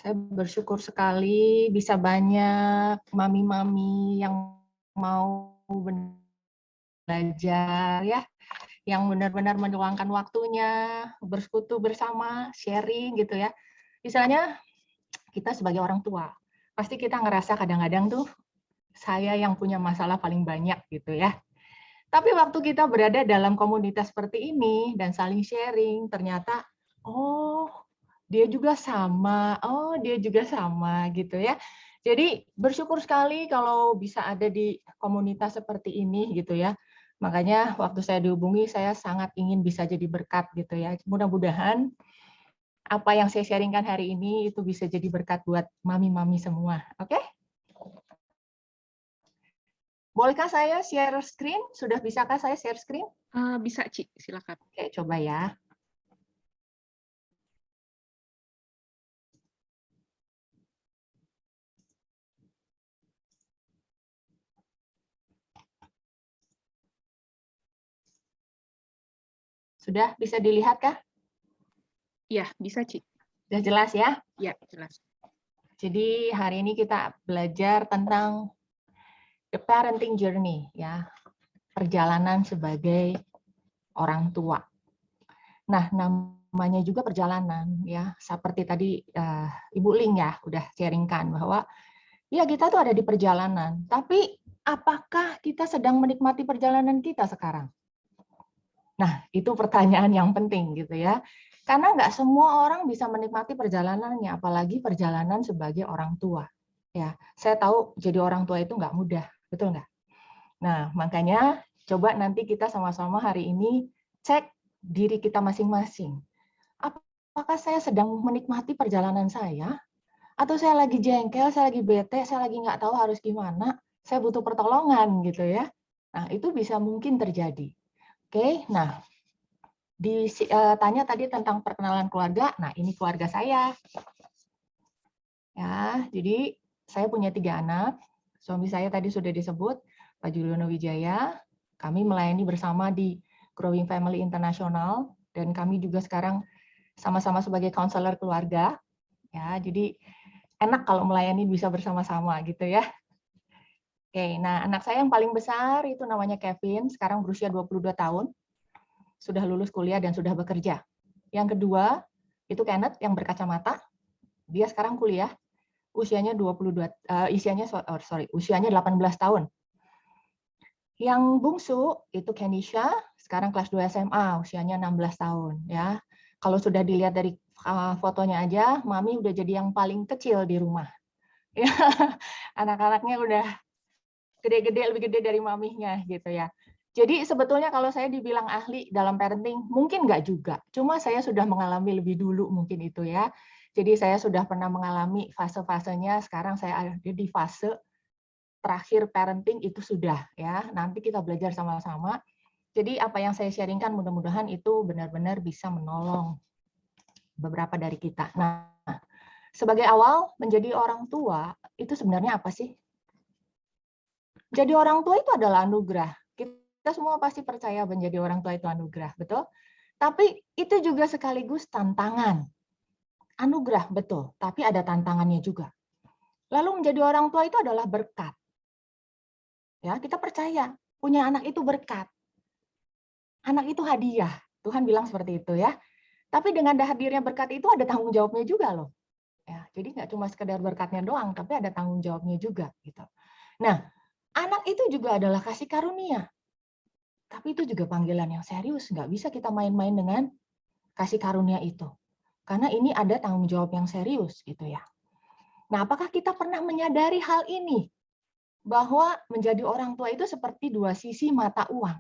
Saya bersyukur sekali bisa banyak mami-mami yang mau belajar ya, yang benar-benar meluangkan waktunya, bersekutu bersama, sharing gitu ya. Misalnya kita sebagai orang tua, pasti kita ngerasa kadang-kadang tuh saya yang punya masalah paling banyak gitu ya. Tapi waktu kita berada dalam komunitas seperti ini dan saling sharing, ternyata oh dia juga sama gitu ya. Jadi bersyukur sekali kalau bisa ada di komunitas seperti ini gitu ya. Makanya waktu saya dihubungi saya sangat ingin bisa jadi berkat gitu ya. Mudah-mudahan apa yang saya sharingkan hari ini itu bisa jadi berkat buat mami-mami semua. Oke? Bolehkah saya share screen? Sudah bisakah saya share screen? Bisa, Ci, silakan. Oke, coba ya. Sudah bisa dilihat kah? Iya, bisa, Ci. Sudah jelas ya? Iya, jelas. Jadi hari ini kita belajar tentang the parenting journey ya, perjalanan sebagai orang tua. Nah, namanya juga perjalanan ya, seperti tadi Ibu Ling ya udah sharingkan bahwa ya kita tuh ada di perjalanan, tapi apakah kita sedang menikmati perjalanan kita sekarang? Nah, itu pertanyaan yang penting gitu ya. Karena nggak semua orang bisa menikmati perjalanannya, apalagi perjalanan sebagai orang tua. Ya, saya tahu jadi orang tua itu nggak mudah, betul nggak? Nah, makanya coba nanti kita sama-sama hari ini cek diri kita masing-masing. Apakah saya sedang menikmati perjalanan saya? Atau saya lagi jengkel, saya lagi bete, saya lagi nggak tahu harus gimana, saya butuh pertolongan gitu ya. Nah, itu bisa mungkin terjadi. Oke, nah ditanya tadi tentang perkenalan keluarga. Nah, ini keluarga saya. Ya, jadi saya punya 3 anak. Suami saya tadi sudah disebut, Pak Juliono Wijaya. Kami melayani bersama di Growing Family International dan kami juga sekarang sama-sama sebagai konselor keluarga. Ya, jadi enak kalau melayani bisa bersama-sama gitu ya. Oke, nah anak saya yang paling besar itu namanya Kevin, sekarang berusia 22 tahun. Sudah lulus kuliah dan sudah bekerja. Yang kedua, itu Kenneth yang berkacamata. Dia sekarang kuliah, usianya 22 usianya 18 tahun. Yang bungsu itu Kenisha, sekarang kelas 2 SMA, usianya 16 tahun ya. Kalau sudah dilihat dari fotonya aja, Mami udah jadi yang paling kecil di rumah. Ya, anak-anaknya udah gede-gede, lebih gede dari maminya gitu ya. Jadi sebetulnya kalau saya dibilang ahli dalam parenting, mungkin nggak juga. Cuma saya sudah mengalami lebih dulu mungkin itu ya. Jadi saya sudah pernah mengalami fase-fasenya, sekarang saya ada di fase terakhir parenting itu sudah ya. Nanti kita belajar sama-sama. Jadi apa yang saya sharingkan mudah-mudahan itu benar-benar bisa menolong beberapa dari kita. Nah, sebagai awal menjadi orang tua itu sebenarnya apa sih? Jadi orang tua itu adalah anugerah. Kita semua pasti percaya menjadi orang tua itu anugerah, betul? Tapi itu juga sekaligus tantangan. Anugerah, betul, tapi ada tantangannya juga. Lalu menjadi orang tua itu adalah berkat. Ya, kita percaya punya anak itu berkat. Anak itu hadiah. Tuhan bilang seperti itu ya. Tapi dengan hadirnya berkat itu ada tanggung jawabnya juga loh. Ya, jadi nggak cuma sekedar berkatnya doang, tapi ada tanggung jawabnya juga gitu. Nah, anak itu juga adalah kasih karunia. Tapi itu juga panggilan yang serius, nggak bisa kita main-main dengan kasih karunia itu. Karena ini ada tanggung jawab yang serius gitu ya. Nah, apakah kita pernah menyadari hal ini? Bahwa menjadi orang tua itu seperti dua sisi mata uang.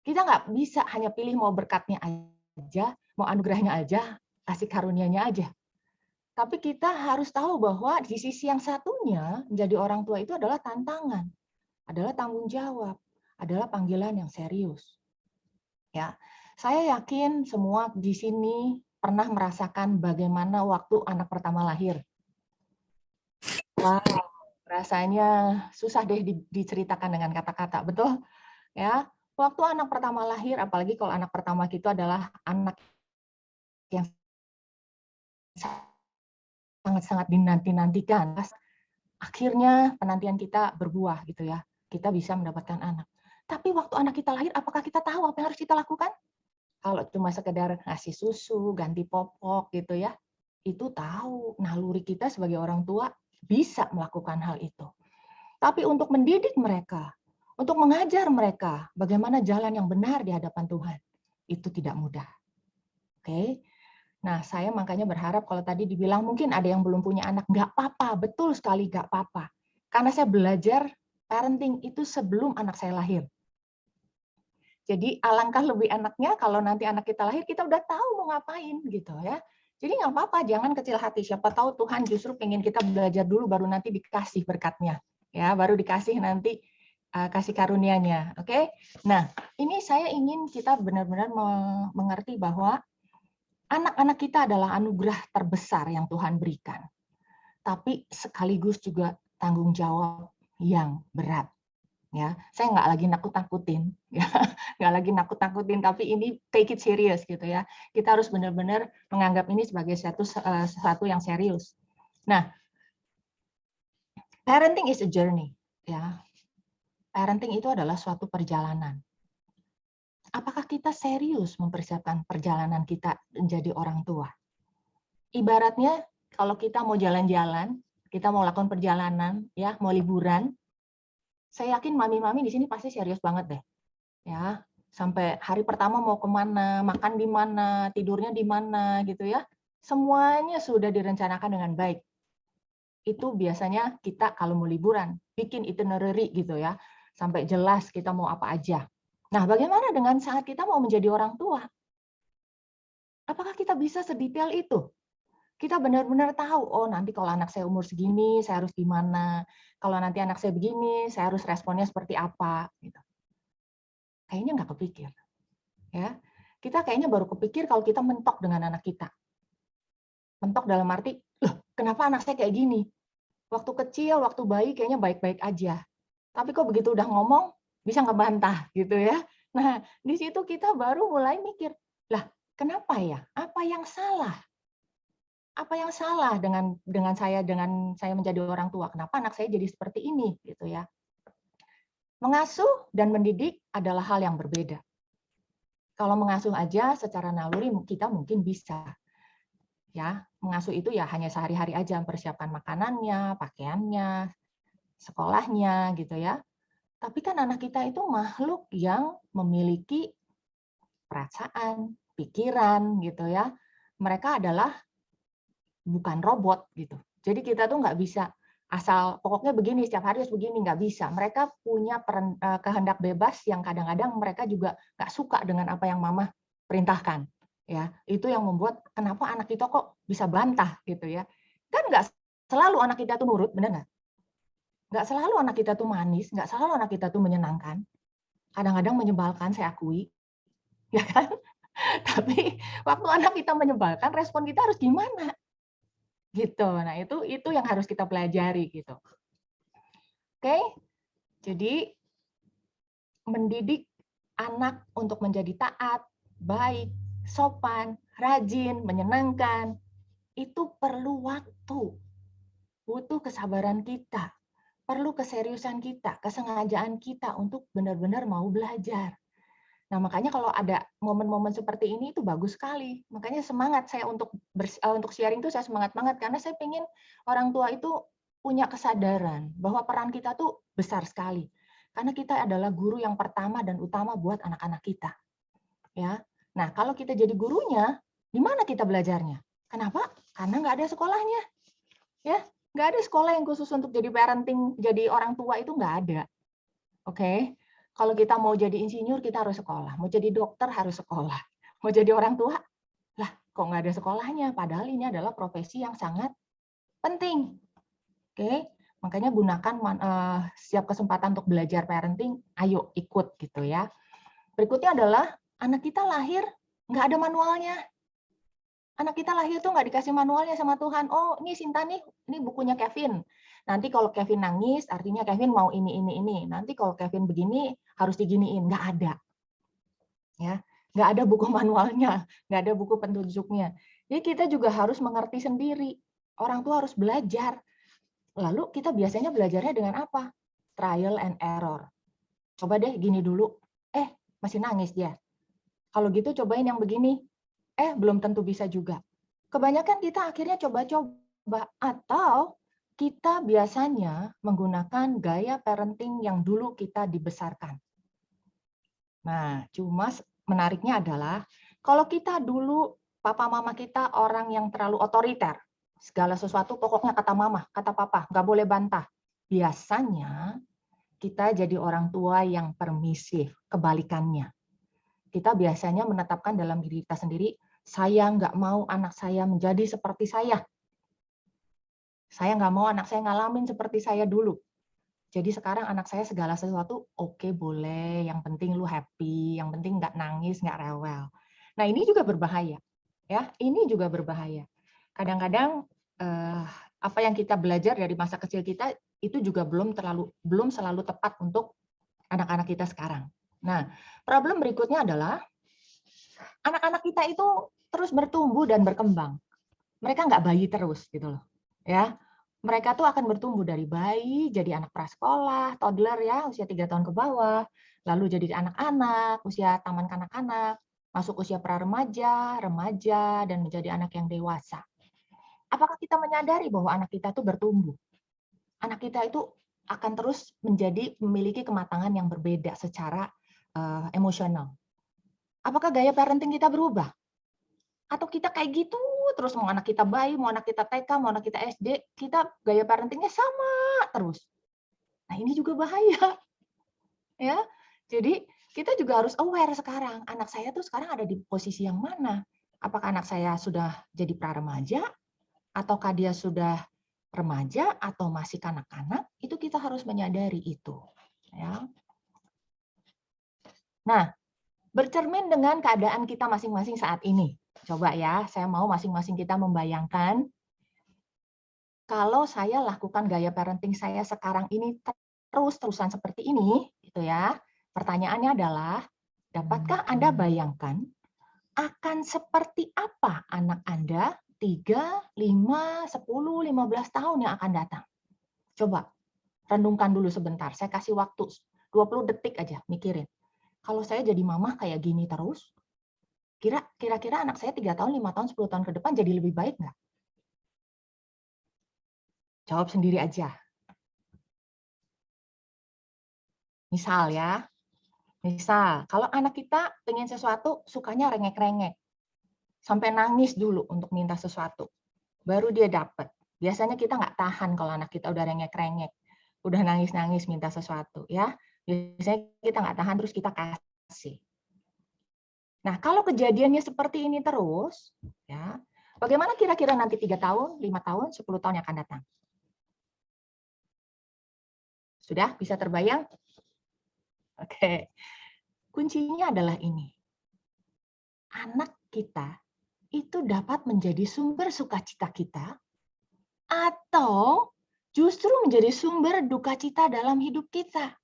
Kita nggak bisa hanya pilih mau berkatnya aja, mau anugerahnya aja, kasih karunianya aja. Tapi kita harus tahu bahwa di sisi yang satunya, menjadi orang tua itu adalah tantangan, adalah tanggung jawab, adalah panggilan yang serius. Ya, saya yakin semua di sini pernah merasakan bagaimana waktu anak pertama lahir. Wah, rasanya susah deh diceritakan dengan kata-kata, betul? Ya, waktu anak pertama lahir, apalagi kalau anak pertama kita adalah anak yang sangat-sangat dinanti-nantikan. Akhirnya penantian kita berbuah gitu ya. Kita bisa mendapatkan anak. Tapi waktu anak kita lahir, apakah kita tahu apa yang harus kita lakukan? Kalau cuma sekedar ngasih susu, ganti popok gitu ya, itu tahu naluri kita sebagai orang tua bisa melakukan hal itu. Tapi untuk mendidik mereka, untuk mengajar mereka bagaimana jalan yang benar di hadapan Tuhan, itu tidak mudah. Oke. Nah, saya makanya berharap kalau tadi dibilang mungkin ada yang belum punya anak, nggak apa-apa, betul sekali nggak apa-apa. Karena saya belajar parenting itu sebelum anak saya lahir. Jadi alangkah lebih enaknya kalau nanti anak kita lahir, kita udah tahu mau ngapain gitu ya. Jadi nggak apa-apa, jangan kecil hati. Siapa tahu Tuhan justru pengen kita belajar dulu, baru nanti dikasih berkatnya. Ya, baru dikasih nanti kasih karunia-Nya. Oke. Nah, ini saya ingin kita benar-benar mengerti bahwa anak-anak kita adalah anugerah terbesar yang Tuhan berikan. Tapi sekaligus juga tanggung jawab yang berat. Ya, saya nggak lagi nakut-nakutin, ya, nggak lagi nakut-nakutin, tapi ini take it serious gitu ya. Kita harus benar-benar menganggap ini sebagai sesuatu yang serius. Nah, parenting is a journey, ya. Parenting itu adalah suatu perjalanan. Apakah kita serius mempersiapkan perjalanan kita menjadi orang tua? Ibaratnya kalau kita mau jalan-jalan, kita mau lakukan perjalanan, ya, mau liburan, saya yakin mami-mami di sini pasti serius banget deh. Ya, sampai hari pertama mau kemana, makan di mana, tidurnya di mana, gitu ya. Semuanya sudah direncanakan dengan baik. Itu biasanya kita kalau mau liburan, bikin itinerary gitu ya, sampai jelas kita mau apa aja. Nah, bagaimana dengan saat kita mau menjadi orang tua? Apakah kita bisa sedetail itu? Kita benar-benar tahu, oh nanti kalau anak saya umur segini, saya harus gimana. Kalau nanti anak saya begini, saya harus responnya seperti apa. Gitu. Kayaknya nggak kepikir. Ya, kita kayaknya baru kepikir kalau kita mentok dengan anak kita. Mentok dalam arti, loh, kenapa anak saya kayak gini? Waktu kecil, waktu bayi kayaknya baik-baik aja. Tapi kok begitu udah ngomong, bisa ngebantah gitu ya. Nah, di situ kita baru mulai mikir, lah kenapa ya? Apa yang salah? Apa yang salah dengan saya menjadi orang tua? Kenapa anak saya jadi seperti ini gitu ya? Mengasuh dan mendidik adalah hal yang berbeda. Kalau mengasuh aja secara naluri kita mungkin bisa. Ya, mengasuh itu ya hanya sehari-hari aja mempersiapkan makanannya, pakaiannya, sekolahnya gitu ya. Tapi kan anak kita itu makhluk yang memiliki perasaan, pikiran gitu ya. Mereka adalah bukan robot gitu. Jadi kita tuh nggak bisa asal pokoknya begini setiap hari harus begini, nggak bisa. Mereka punya kehendak bebas yang kadang-kadang mereka juga nggak suka dengan apa yang mama perintahkan. Ya, itu yang membuat kenapa anak kita kok bisa bantah gitu ya. Kan nggak selalu anak kita tuh nurut, benar nggak? Nggak selalu anak kita tuh manis, nggak selalu anak kita tuh menyenangkan. Kadang-kadang menyebalkan, saya akui, ya kan? Tapi waktu anak kita menyebalkan, respon kita harus gimana? Gitu. Nah, itu yang harus kita pelajari gitu. Oke? Jadi mendidik anak untuk menjadi taat, baik, sopan, rajin, menyenangkan, itu perlu waktu. Butuh kesabaran kita, perlu keseriusan kita, kesengajaan kita untuk benar-benar mau belajar. Nah, makanya kalau ada momen-momen seperti ini itu bagus sekali. Makanya semangat saya untuk sharing itu saya semangat banget karena saya pengen orang tua itu punya kesadaran bahwa peran kita tuh besar sekali. Karena kita adalah guru yang pertama dan utama buat anak-anak kita. Ya. Nah, kalau kita jadi gurunya, di mana kita belajarnya? Kenapa? Karena nggak ada sekolahnya. Ya, nggak ada sekolah yang khusus untuk jadi parenting, jadi orang tua itu nggak ada. Oke. Kalau kita mau jadi insinyur, kita harus sekolah. Mau jadi dokter, harus sekolah. Mau jadi orang tua, lah kok nggak ada sekolahnya? Padahal ini adalah profesi yang sangat penting. Oke, makanya gunakan setiap kesempatan untuk belajar parenting, ayo ikut gitu ya. Berikutnya adalah anak kita lahir nggak ada manualnya. Anak kita lahir tuh nggak dikasih manualnya sama Tuhan. Oh, ini Sinta nih, ini bukunya Kevin. Nanti kalau Kevin nangis, artinya Kevin mau ini. Nanti kalau Kevin begini, harus diginiin. Nggak ada. Ya, nggak ada buku manualnya, nggak ada buku petunjuknya. Jadi kita juga harus mengerti sendiri. Orang tua harus belajar. Lalu kita biasanya belajarnya dengan apa? Trial and error. Coba deh gini dulu. Masih nangis dia. Kalau gitu cobain yang begini. Belum tentu bisa juga. Kebanyakan kita akhirnya coba-coba. Atau kita biasanya menggunakan gaya parenting yang dulu kita dibesarkan. Nah, cuma menariknya adalah kalau kita dulu papa mama kita orang yang terlalu otoriter, segala sesuatu pokoknya kata mama, kata papa, nggak boleh bantah. Biasanya kita jadi orang tua yang permisif, kebalikannya. Kita biasanya menetapkan dalam diri kita sendiri, saya nggak mau anak saya menjadi seperti saya. Saya nggak mau anak saya ngalamin seperti saya dulu. Jadi sekarang anak saya segala sesuatu oke, boleh, yang penting lu happy, yang penting nggak nangis, nggak rewel. Nah ini juga berbahaya, ya. Ini juga berbahaya. Kadang-kadang apa yang kita belajar dari masa kecil kita itu juga belum selalu tepat untuk anak-anak kita sekarang. Nah problem berikutnya adalah anak-anak kita itu terus bertumbuh dan berkembang. Mereka nggak bayi terus gitu loh, ya. Mereka tuh akan bertumbuh dari bayi, jadi anak prasekolah, toddler ya, usia 3 tahun ke bawah, lalu jadi anak-anak, usia taman kanak-kanak, masuk usia pra-remaja, remaja, dan menjadi anak yang dewasa. Apakah kita menyadari bahwa anak kita tuh bertumbuh? Anak kita itu akan terus memiliki kematangan yang berbeda secara emosional. Apakah gaya parenting kita berubah? Atau kita kayak gitu terus, mau anak kita bayi, mau anak kita TK, mau anak kita SD, kita gaya parentingnya sama terus. Nah ini juga bahaya, ya. Jadi kita juga harus aware sekarang, anak saya tuh sekarang ada di posisi yang mana? Apakah anak saya sudah jadi pra-remaja, ataukah dia sudah remaja, atau masih kanak-kanak? Itu kita harus menyadari itu, ya. Nah, bercermin dengan keadaan kita masing-masing saat ini. Coba ya, saya mau masing-masing kita membayangkan kalau saya lakukan gaya parenting saya sekarang ini terus-terusan seperti ini, gitu ya. Pertanyaannya adalah, dapatkah Anda bayangkan akan seperti apa anak Anda 3, 5, 10, 15 tahun yang akan datang? Coba renungkan dulu sebentar. Saya kasih waktu 20 detik aja mikirin. Kalau saya jadi mamah kayak gini terus, kira-kira anak saya 3 tahun, 5 tahun, 10 tahun ke depan jadi lebih baik nggak? Jawab sendiri aja. Misal ya, kalau anak kita pengen sesuatu, sukanya rengek-rengek. Sampai nangis dulu untuk minta sesuatu. Baru dia dapat. Biasanya kita nggak tahan kalau anak kita udah rengek-rengek. Udah nangis-nangis minta sesuatu. Ya, biasanya kita nggak tahan, terus kita kasih. Nah, kalau kejadiannya seperti ini terus, ya, bagaimana kira-kira nanti 3 tahun, 5 tahun, 10 tahun yang akan datang? Sudah bisa terbayang? Oke. Kuncinya adalah ini. Anak kita itu dapat menjadi sumber sukacita kita atau justru menjadi sumber duka cita dalam hidup kita.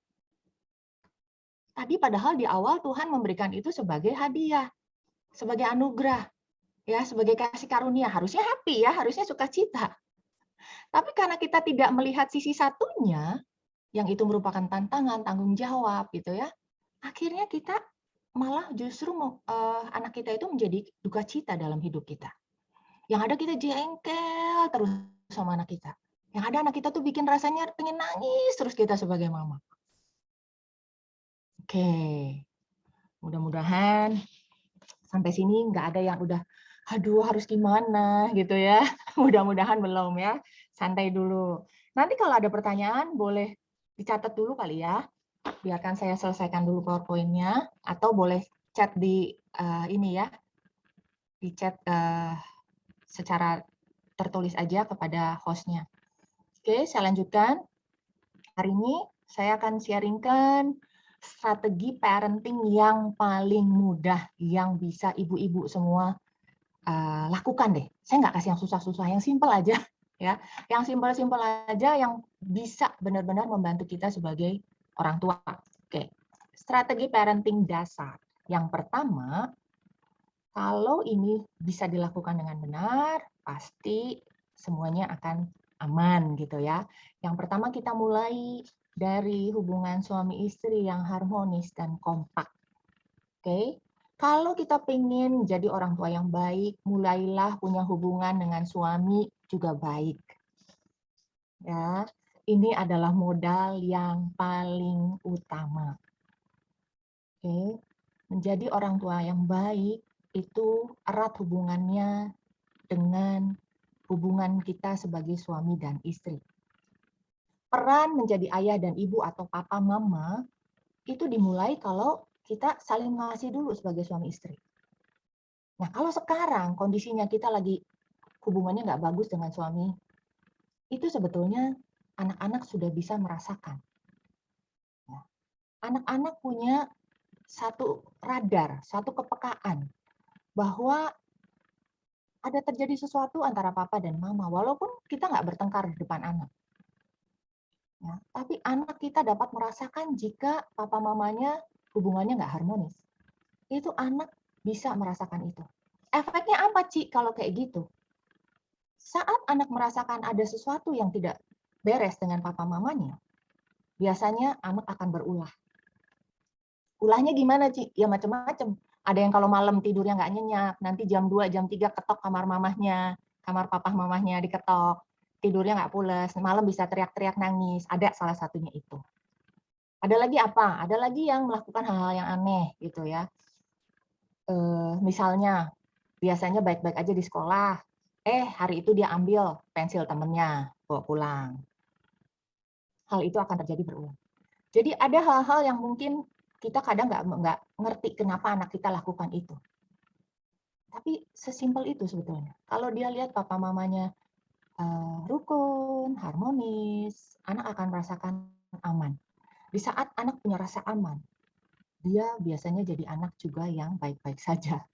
Tadi padahal di awal Tuhan memberikan itu sebagai hadiah, sebagai anugerah, ya, sebagai kasih karunia. Harusnya happy ya, harusnya sukacita. Tapi karena kita tidak melihat sisi satunya, yang itu merupakan tantangan, tanggung jawab gitu ya, akhirnya kita malah justru anak kita itu menjadi duka cita dalam hidup kita. Yang ada kita jengkel terus sama anak kita. Yang ada anak kita tuh bikin rasanya pengen nangis terus kita sebagai mama. Oke, mudah-mudahan sampai sini nggak ada yang udah, aduh harus gimana gitu ya. Mudah-mudahan belum ya, santai dulu. Nanti kalau ada pertanyaan boleh dicatat dulu kali ya. Biarkan saya selesaikan dulu PowerPoint-nya, atau boleh chat di ini ya, di chat secara tertulis aja kepada host-nya. Oke, saya lanjutkan. Hari ini saya akan sharingkan strategi parenting yang paling mudah yang bisa ibu-ibu semua lakukan deh. Saya nggak kasih yang susah-susah, yang simpel aja ya. Yang simpel-simpel aja yang bisa benar-benar membantu kita sebagai orang tua. Oke. Strategi parenting dasar. Yang pertama, kalau ini bisa dilakukan dengan benar, pasti semuanya akan aman gitu ya. Yang pertama kita mulai dari hubungan suami istri yang harmonis dan kompak. Oke. Kalau kita pengen jadi orang tua yang baik, mulailah punya hubungan dengan suami juga baik. Ya, ini adalah modal yang paling utama. Oke. Menjadi orang tua yang baik itu erat hubungannya dengan hubungan kita sebagai suami dan istri. Peran menjadi ayah dan ibu atau papa mama itu dimulai kalau kita saling ngasih dulu sebagai suami istri. Nah, kalau sekarang kondisinya kita lagi hubungannya nggak bagus dengan suami, itu sebetulnya anak-anak sudah bisa merasakan. Anak-anak punya satu radar, satu kepekaan bahwa ada terjadi sesuatu antara papa dan mama, walaupun kita nggak bertengkar di depan anak. Ya, tapi anak kita dapat merasakan jika papa mamanya hubungannya nggak harmonis. Itu anak bisa merasakan itu. Efeknya apa, Ci, kalau kayak gitu? Saat anak merasakan ada sesuatu yang tidak beres dengan papa mamanya, biasanya anak akan berulah. Ulahnya gimana, Ci? Ya macam-macam. Ada yang kalau malam tidurnya nggak nyenyak, nanti jam 2, jam 3 ketok kamar mamahnya, kamar papa mamahnya diketok, tidurnya nggak pules, malam bisa teriak-teriak nangis. Ada salah satunya itu. Ada lagi apa? Ada lagi yang melakukan hal-hal yang aneh gitu ya. Misalnya, biasanya baik-baik aja di sekolah, hari itu dia ambil pensil temennya, bawa pulang. Hal itu akan terjadi berulang. Jadi ada hal-hal yang mungkin kita kadang nggak ngerti kenapa anak kita lakukan itu. Tapi sesimpel itu sebetulnya. Kalau dia lihat papa mamanya rukun, harmonis, anak akan merasakan aman. Di saat anak punya rasa aman, dia biasanya jadi anak juga yang baik-baik saja.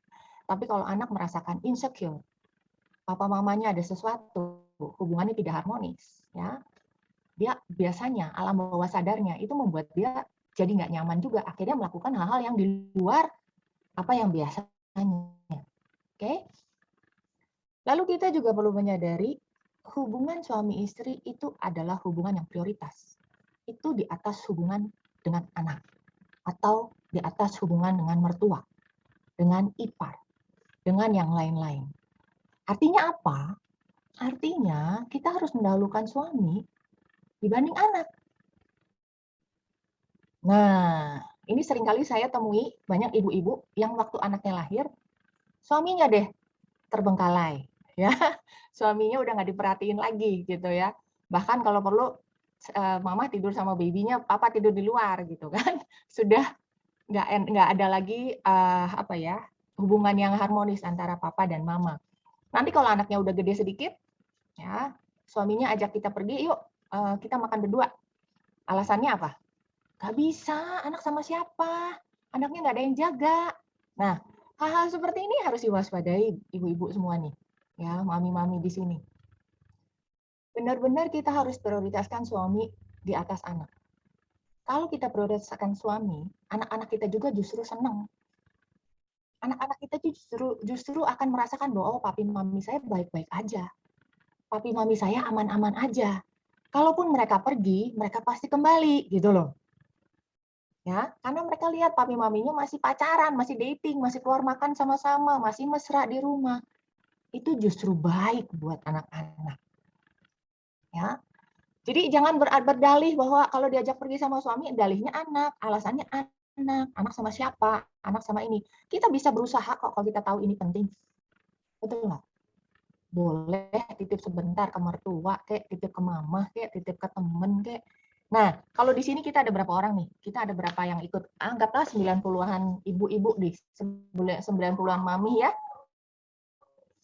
Tapi kalau anak merasakan insecure, papa mamanya ada sesuatu, hubungannya tidak harmonis, ya, dia biasanya alam bawah sadarnya itu membuat dia jadi nggak nyaman juga. Akhirnya melakukan hal-hal yang di luar apa yang biasanya. Oke? Lalu kita juga perlu menyadari hubungan suami istri itu adalah hubungan yang prioritas. Itu di atas hubungan dengan anak atau di atas hubungan dengan mertua, dengan ipar, dengan yang lain-lain. Artinya apa? Artinya kita harus mendahulukan suami dibanding anak. Nah, ini seringkali saya temui banyak ibu-ibu yang waktu anaknya lahir, suaminya deh terbengkalai. Ya, suaminya udah nggak diperhatiin lagi gitu ya. Bahkan kalau perlu mama tidur sama babynya, papa tidur di luar gitu kan. Sudah nggak ada lagi hubungan yang harmonis antara papa dan mama. Nanti kalau anaknya udah gede sedikit, ya suaminya ajak kita pergi, yuk kita makan berdua. Alasannya apa? Gak bisa, anak sama siapa? Anaknya nggak ada yang jaga. Nah, hal-hal seperti ini harus diwaspadai ibu-ibu semua nih, ya mami-mami di sini. Benar-benar kita harus prioritaskan suami di atas anak. Kalau kita prioritaskan suami, anak-anak kita juga justru senang. Anak-anak kita justru akan merasakan bahwa oh, papi mami saya baik-baik aja. Papi mami saya aman-aman aja. Kalaupun mereka pergi, mereka pasti kembali gitu loh. Ya, karena mereka lihat papi maminya masih pacaran, masih dating, masih keluar makan sama-sama, masih mesra di rumah. Itu justru baik buat anak-anak. Ya. Jadi jangan berdalih bahwa kalau diajak pergi sama suami, dalihnya anak, alasannya anak sama siapa, anak sama ini. Kita bisa berusaha kok kalau kita tahu ini penting. Betul nggak? Boleh titip sebentar ke mertua, kayak titip ke mama, kayak titip ke temen, kayak. Nah, kalau di sini kita ada berapa orang nih? Kita ada berapa yang ikut? Anggaplah 90-an ibu-ibu di 90-an mami ya.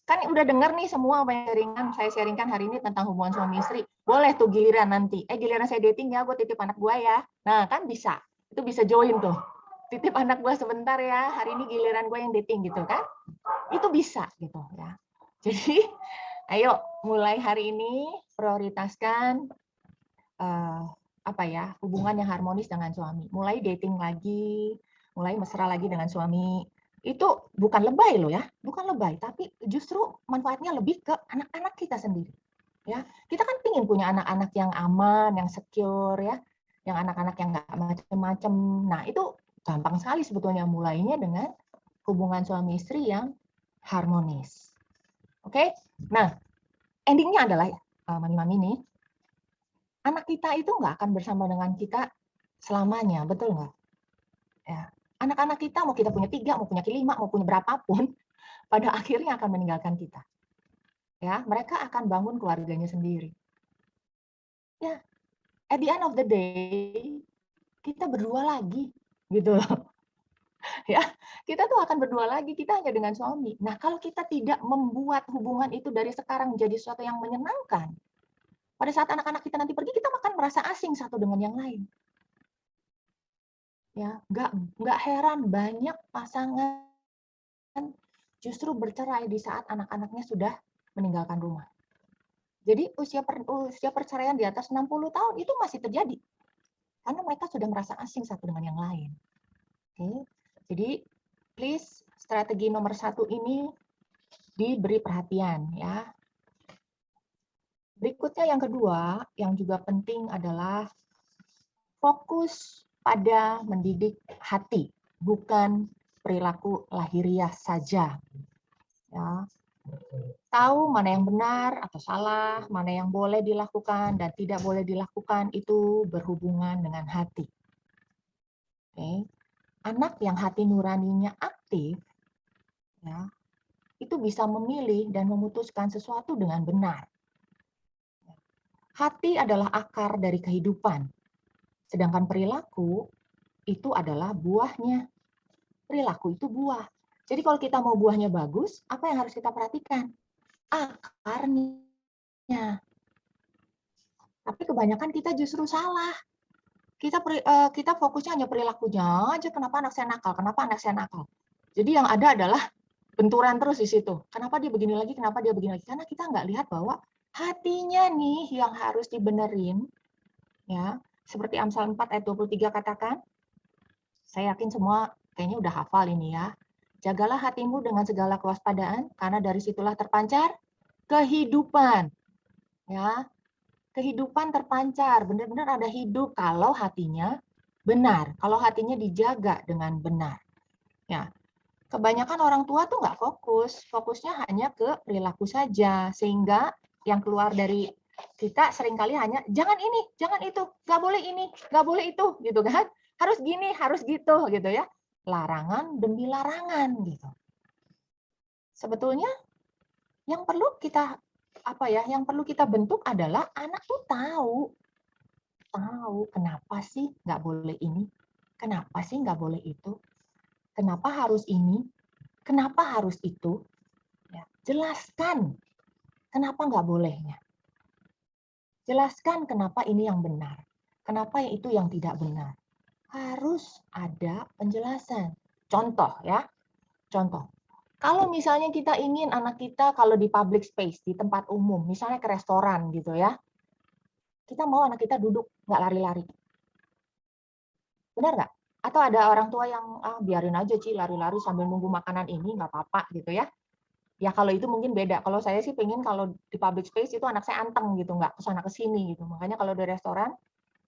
Kan udah dengar nih semua apa yang saya sharingkan hari ini tentang hubungan suami istri. Boleh tuh giliran nanti. Giliran saya dating ya, gue titip anak gue ya. Nah, kan bisa. Itu bisa join tuh. Titip anak gue sebentar ya, hari ini giliran gue yang dating gitu kan. Itu bisa gitu ya. Jadi, ayo mulai hari ini prioritaskan hubungan yang harmonis dengan suami. Mulai dating lagi, mulai mesra lagi dengan suami. Itu bukan lebay loh ya, bukan lebay, tapi justru manfaatnya lebih ke anak-anak kita sendiri. Ya, kita kan pingin punya anak-anak yang aman, yang secure ya, yang anak-anak yang nggak macem-macem. Nah, itu gampang sekali sebetulnya mulainya dengan hubungan suami istri yang harmonis. Oke? Nah, endingnya adalah mami-mami nih, anak kita itu nggak akan bersama dengan kita selamanya, betul nggak? Ya. Anak-anak kita mau kita punya 3, mau punya 5, mau punya berapapun, pada akhirnya akan meninggalkan kita. Ya, mereka akan bangun keluarganya sendiri. Ya, at the end of the day, kita berdua lagi, gitu loh. Ya, kita tuh akan berdua lagi, kita hanya dengan suami. Nah, kalau kita tidak membuat hubungan itu dari sekarang menjadi sesuatu yang menyenangkan, pada saat anak-anak kita nanti pergi, kita akan merasa asing satu dengan yang lain. Ya, nggak heran banyak pasangan justru bercerai di saat anak-anaknya sudah meninggalkan rumah. Jadi usia perceraian di atas 60 tahun itu masih terjadi. Karena mereka sudah merasa asing satu dengan yang lain. Oke. Jadi please strategi nomor 1 ini diberi perhatian ya. Berikutnya yang kedua yang juga penting adalah fokus pada mendidik hati, bukan perilaku lahiriah saja. Ya. Tahu mana yang benar atau salah, mana yang boleh dilakukan dan tidak boleh dilakukan itu berhubungan dengan hati. Oke. Anak yang hati nuraninya aktif, ya, itu bisa memilih dan memutuskan sesuatu dengan benar. Hati adalah akar dari kehidupan, sedangkan perilaku itu adalah buahnya. Perilaku itu buah. Jadi kalau kita mau buahnya bagus, apa yang harus kita perhatikan? Akarnya. Tapi kebanyakan kita justru salah. Kita fokusnya hanya perilakunya aja, kenapa anak saya nakal, kenapa anak saya nakal. Jadi yang ada adalah benturan terus di situ. Kenapa dia begini lagi, kenapa dia begini lagi. Karena kita nggak lihat bahwa hatinya nih yang harus dibenerin. Ya, seperti Amsal 4 ayat 23 katakan, saya yakin semua kayaknya udah hafal ini ya. Jagalah hatimu dengan segala kewaspadaan, karena dari situlah terpancar kehidupan. Ya, kehidupan terpancar, benar-benar ada hidup kalau hatinya benar, kalau hatinya dijaga dengan benar. Ya, kebanyakan orang tua tuh nggak fokus, fokusnya hanya ke perilaku saja, sehingga yang keluar dari kita seringkali hanya jangan ini, jangan itu, nggak boleh ini, nggak boleh itu, gitu kan? Harus gini, harus gitu ya. Larangan demi larangan gitu. Sebetulnya yang perlu kita yang perlu kita bentuk adalah anak tuh tahu kenapa sih nggak boleh ini, kenapa sih nggak boleh itu, kenapa harus ini, kenapa harus itu. Ya, jelaskan kenapa nggak bolehnya. Jelaskan kenapa ini yang benar, kenapa itu yang tidak benar. Harus ada penjelasan. Contoh ya, contoh. Kalau misalnya kita ingin anak kita kalau di public space, di tempat umum, misalnya ke restoran gitu ya, kita mau anak kita duduk, nggak lari-lari. Benar nggak? Atau ada orang tua yang, biarin aja Ci, lari-lari sambil nunggu makanan ini, nggak apa-apa gitu ya. Ya kalau itu mungkin beda. Kalau saya sih pengen kalau di public space itu anak saya anteng gitu, nggak kesana kesini gitu. Makanya kalau di restoran,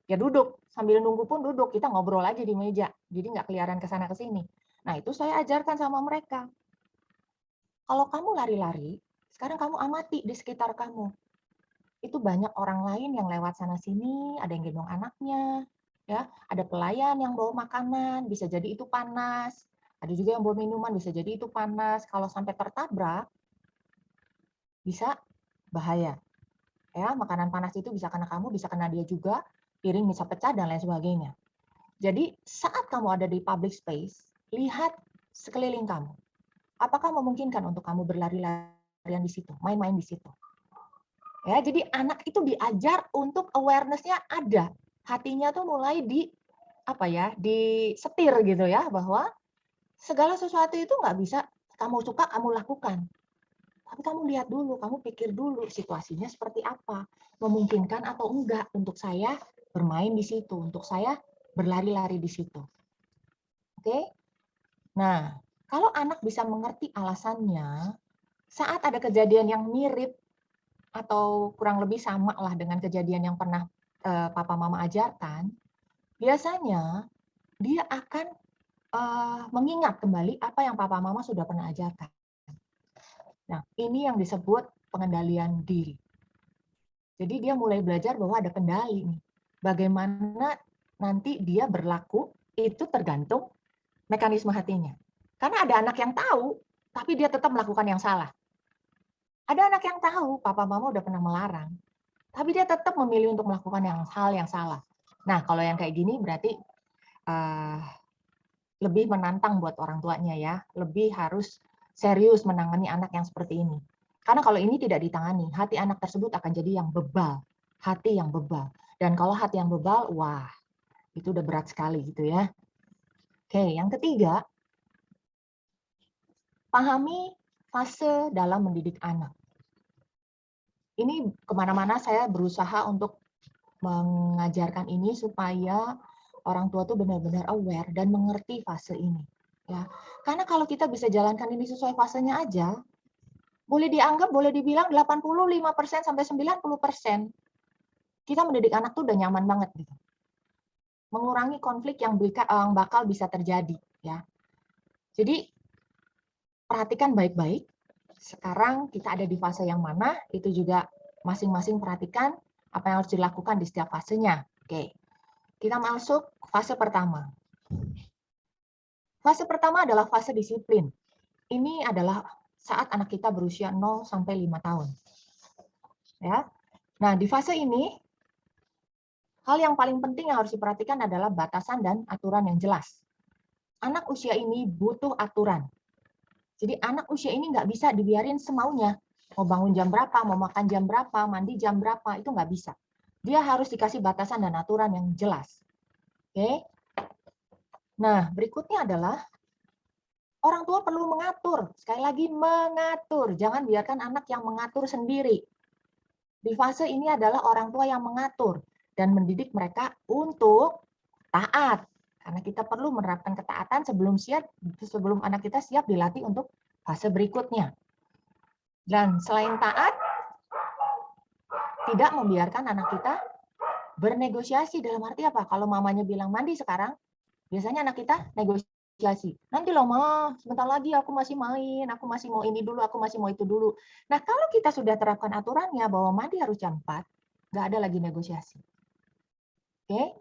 ya duduk. Sambil nunggu pun duduk, kita ngobrol aja di meja. Jadi nggak keliaran kesana kesini. Nah itu saya ajarkan sama mereka. Kalau kamu lari-lari, sekarang kamu amati di sekitar kamu. Itu banyak orang lain yang lewat sana sini, ada yang gendong anaknya, ya, ada pelayan yang bawa makanan, bisa jadi itu panas. Ada juga yang bawa minuman, bisa jadi itu panas. Kalau sampai tertabrak, bisa bahaya. Ya, makanan panas itu bisa kena kamu, bisa kena dia juga, piring bisa pecah dan lain sebagainya. Jadi, saat kamu ada di public space, lihat sekeliling kamu. Apakah memungkinkan untuk kamu berlari-larian di situ, main-main di situ? Ya, jadi anak itu diajar untuk awareness-nya ada. Hatinya tuh mulai disetir gitu ya, bahwa segala sesuatu itu nggak bisa kamu suka kamu lakukan. Tapi kamu lihat dulu, kamu pikir dulu situasinya seperti apa, memungkinkan atau enggak untuk saya bermain di situ, untuk saya berlari-lari di situ. Oke? Nah, kalau anak bisa mengerti alasannya, saat ada kejadian yang mirip atau kurang lebih sama lah dengan kejadian yang pernah papa mama ajarkan, biasanya dia akan mengingat kembali apa yang papa mama sudah pernah ajarkan. Nah, ini yang disebut pengendalian diri. Jadi dia mulai belajar bahwa ada kendali nih. Bagaimana nanti dia berlaku itu tergantung mekanisme hatinya. Karena ada anak yang tahu, tapi dia tetap melakukan yang salah. Ada anak yang tahu, papa mama udah pernah melarang, tapi dia tetap memilih untuk melakukan hal yang salah. Nah, kalau yang kayak gini berarti lebih menantang buat orang tuanya ya, lebih harus serius menangani anak yang seperti ini. Karena kalau ini tidak ditangani, hati anak tersebut akan jadi yang bebal, hati yang bebal. Dan kalau hati yang bebal, wah, itu udah berat sekali gitu ya. Oke, yang ketiga, pahami fase dalam mendidik anak. Ini kemana-mana saya berusaha untuk mengajarkan ini supaya orang tua tuh benar-benar aware dan mengerti fase ini. Ya, karena kalau kita bisa jalankan ini sesuai fasenya aja, boleh dianggap, boleh dibilang 85% sampai 90% kita mendidik anak tuh udah nyaman banget gitu. Mengurangi konflik yang bakal bisa terjadi. Ya, jadi perhatikan baik-baik. Sekarang kita ada di fase yang mana, itu juga masing-masing perhatikan apa yang harus dilakukan di setiap fasenya. Oke, kita masuk fase pertama. Fase pertama adalah fase disiplin. Ini adalah saat anak kita berusia 0 sampai 5 tahun. Ya. Nah, di fase ini hal yang paling penting yang harus diperhatikan adalah batasan dan aturan yang jelas. Anak usia ini butuh aturan. Jadi anak usia ini nggak bisa dibiarin semaunya. Mau bangun jam berapa, mau makan jam berapa, mandi jam berapa, itu nggak bisa. Dia harus dikasih batasan dan aturan yang jelas. Oke. Nah, berikutnya adalah orang tua perlu mengatur. Sekali lagi mengatur. Jangan biarkan anak yang mengatur sendiri. Di fase ini adalah orang tua yang mengatur dan mendidik mereka untuk taat. Karena kita perlu menerapkan ketaatan sebelum anak kita siap dilatih untuk fase berikutnya. Dan selain taat, tidak membiarkan anak kita bernegosiasi. Dalam arti apa? Kalau mamanya bilang mandi sekarang, biasanya anak kita negosiasi. Nanti loh ma, sebentar lagi aku masih main, aku masih mau ini dulu, aku masih mau itu dulu. Nah kalau kita sudah terapkan aturannya bahwa mandi harus jam 4, nggak ada lagi negosiasi. Oke,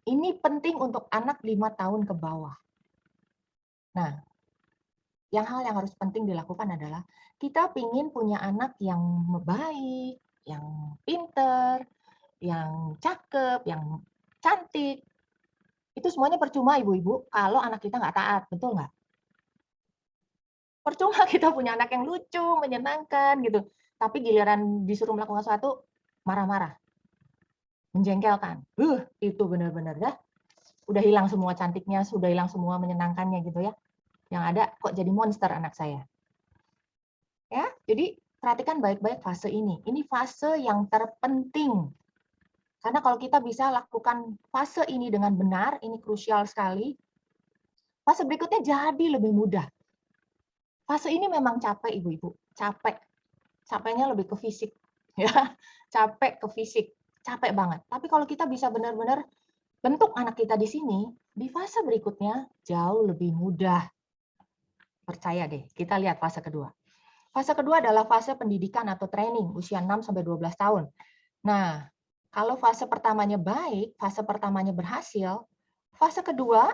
ini penting untuk anak 5 tahun ke bawah. Nah, hal yang harus penting dilakukan adalah kita ingin punya anak yang baik, yang pinter, yang cakep, yang cantik. Itu semuanya percuma ibu-ibu kalau anak kita nggak taat, betul nggak? Percuma kita punya anak yang lucu, menyenangkan gitu, tapi giliran disuruh melakukan sesuatu marah-marah, menjengkelkan. Itu benar-benar ya, udah hilang semua cantiknya, sudah hilang semua menyenangkannya gitu ya. Yang ada kok jadi monster anak saya. Ya, jadi perhatikan baik-baik fase ini. Ini fase yang terpenting. Karena kalau kita bisa lakukan fase ini dengan benar, ini krusial sekali. Fase berikutnya jadi lebih mudah. Fase ini memang capek ibu-ibu, capek. Capeknya lebih ke fisik, ya. Capek ke fisik, capek banget. Tapi kalau kita bisa benar-benar bentuk anak kita di sini, di fase berikutnya jauh lebih mudah. Percaya deh, kita lihat fase kedua. Fase kedua adalah fase pendidikan atau training, usia 6 sampai 12 tahun. Nah, kalau fase pertamanya baik, fase pertamanya berhasil, fase kedua,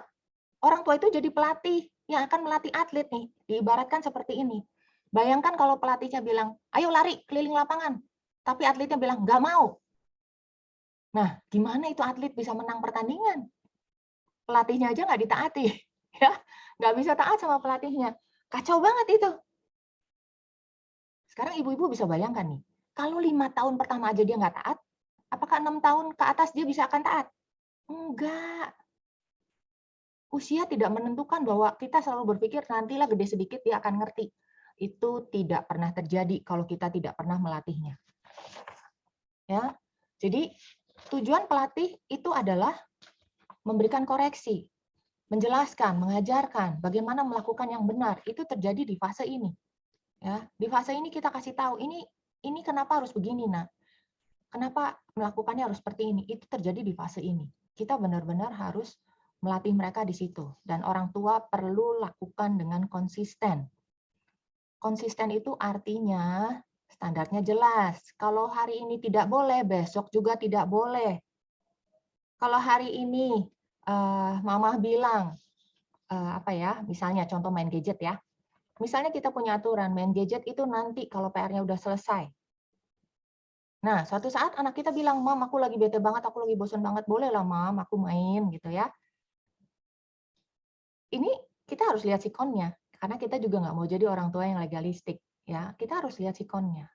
orang tua itu jadi pelatih yang akan melatih atlet nih. Diibaratkan seperti ini. Bayangkan kalau pelatihnya bilang, ayo lari keliling lapangan. Tapi atletnya bilang, nggak mau. Nah, gimana itu atlet bisa menang pertandingan? Pelatihnya aja nggak ditaati. Ya, nggak bisa taat sama pelatihnya. Kacau banget itu. Sekarang ibu-ibu bisa bayangkan nih, kalau 5 tahun pertama aja dia nggak taat, apakah 6 tahun ke atas dia bisa akan taat? Enggak. Usia tidak menentukan bahwa kita selalu berpikir nantilah gede sedikit dia akan ngerti. Itu tidak pernah terjadi kalau kita tidak pernah melatihnya. Ya. Jadi tujuan pelatih itu adalah memberikan koreksi, menjelaskan, mengajarkan bagaimana melakukan yang benar. Itu terjadi di fase ini. Ya, di fase ini kita kasih tahu ini kenapa harus begini, Nak? Kenapa melakukannya harus seperti ini? Itu terjadi di fase ini. Kita benar-benar harus melatih mereka di situ. Dan orang tua perlu lakukan dengan konsisten. Konsisten itu artinya standarnya jelas. Kalau hari ini tidak boleh, besok juga tidak boleh. Kalau hari ini Mama bilang, misalnya contoh main gadget ya. Misalnya kita punya aturan, main gadget itu nanti kalau PR-nya udah selesai. Nah, suatu saat anak kita bilang, "Mam, aku lagi bete banget, aku lagi bosan banget, boleh lah, Mam, aku main," gitu ya. Ini kita harus lihat sikonnya, karena kita juga nggak mau jadi orang tua yang legalistik, ya. Kita harus lihat sikonnya.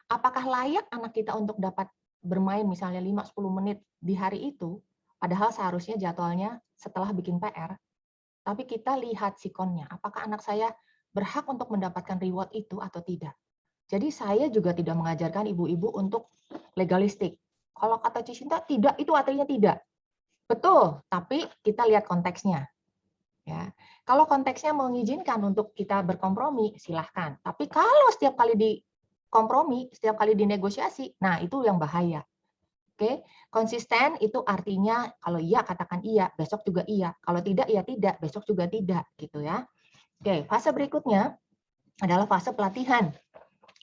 Apakah layak anak kita untuk dapat bermain misalnya 5-10 menit di hari itu, padahal seharusnya jadwalnya setelah bikin PR, tapi kita lihat sikonnya, apakah anak saya berhak untuk mendapatkan reward itu atau tidak. Jadi saya juga tidak mengajarkan ibu-ibu untuk legalistik. Kalau kata Cicinta tidak, itu artinya tidak. Betul, tapi kita lihat konteksnya. Ya. Kalau konteksnya mengizinkan untuk kita berkompromi, silahkan. Tapi kalau setiap kali dikompromi, setiap kali dinegosiasi, nah itu yang bahaya. Oke, konsisten itu artinya kalau iya katakan iya, besok juga iya. Kalau tidak ya tidak, besok juga tidak, gitu ya. Oke, fase berikutnya adalah fase pelatihan.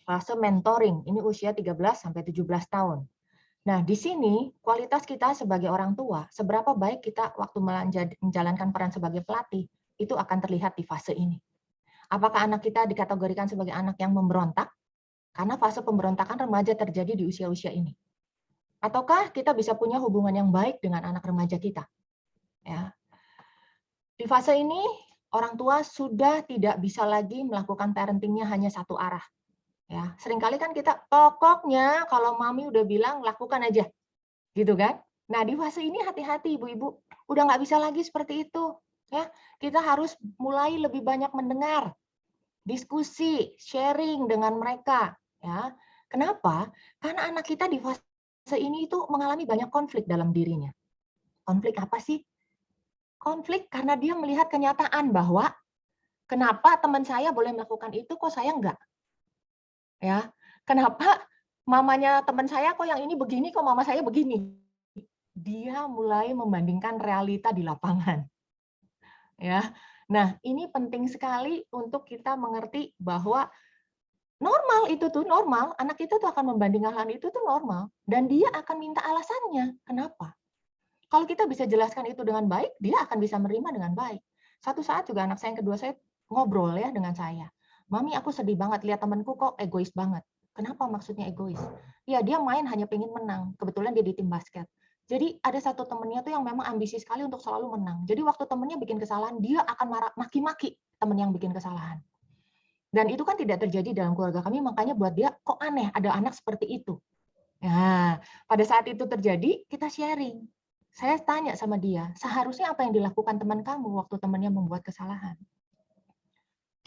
Fase mentoring, ini usia 13 sampai 17 tahun. Nah, di sini kualitas kita sebagai orang tua, seberapa baik kita waktu menjalankan peran sebagai pelatih, itu akan terlihat di fase ini. Apakah anak kita dikategorikan sebagai anak yang memberontak? Karena fase pemberontakan remaja terjadi di usia-usia ini. Ataukah kita bisa punya hubungan yang baik dengan anak remaja kita? Ya. Di fase ini, orang tua sudah tidak bisa lagi melakukan parentingnya hanya satu arah. Ya, seringkali kan kita pokoknya kalau mami udah bilang lakukan aja, gitu kan? Nah di fase ini hati-hati ibu-ibu, udah nggak bisa lagi seperti itu. Ya, kita harus mulai lebih banyak mendengar, diskusi, sharing dengan mereka. Ya, kenapa? Karena anak kita di fase ini itu mengalami banyak konflik dalam dirinya. Konflik apa sih? Konflik karena dia melihat kenyataan bahwa kenapa teman saya boleh melakukan itu, kok saya enggak? Ya, kenapa mamanya teman saya kok yang ini begini, kok mama saya begini? Dia mulai membandingkan realita di lapangan. Ya. Nah, ini penting sekali untuk kita mengerti bahwa normal itu tuh normal, anak kita tuh akan membandingkan hal itu tuh normal dan dia akan minta alasannya. Kenapa? Kalau kita bisa jelaskan itu dengan baik, dia akan bisa menerima dengan baik. Satu saat juga anak saya yang kedua saya ngobrol ya dengan saya. Mami, aku sedih banget lihat temanku kok egois banget. Kenapa maksudnya egois? Ya, dia main hanya pengen menang. Kebetulan dia di tim basket. Jadi ada satu temennya tuh yang memang ambisi sekali untuk selalu menang. Jadi waktu temennya bikin kesalahan, dia akan marah, maki-maki temen yang bikin kesalahan. Dan itu kan tidak terjadi dalam keluarga kami, makanya buat dia kok aneh ada anak seperti itu. Nah, pada saat itu terjadi, kita sharing. Saya tanya sama dia, seharusnya apa yang dilakukan teman kamu waktu temannya membuat kesalahan?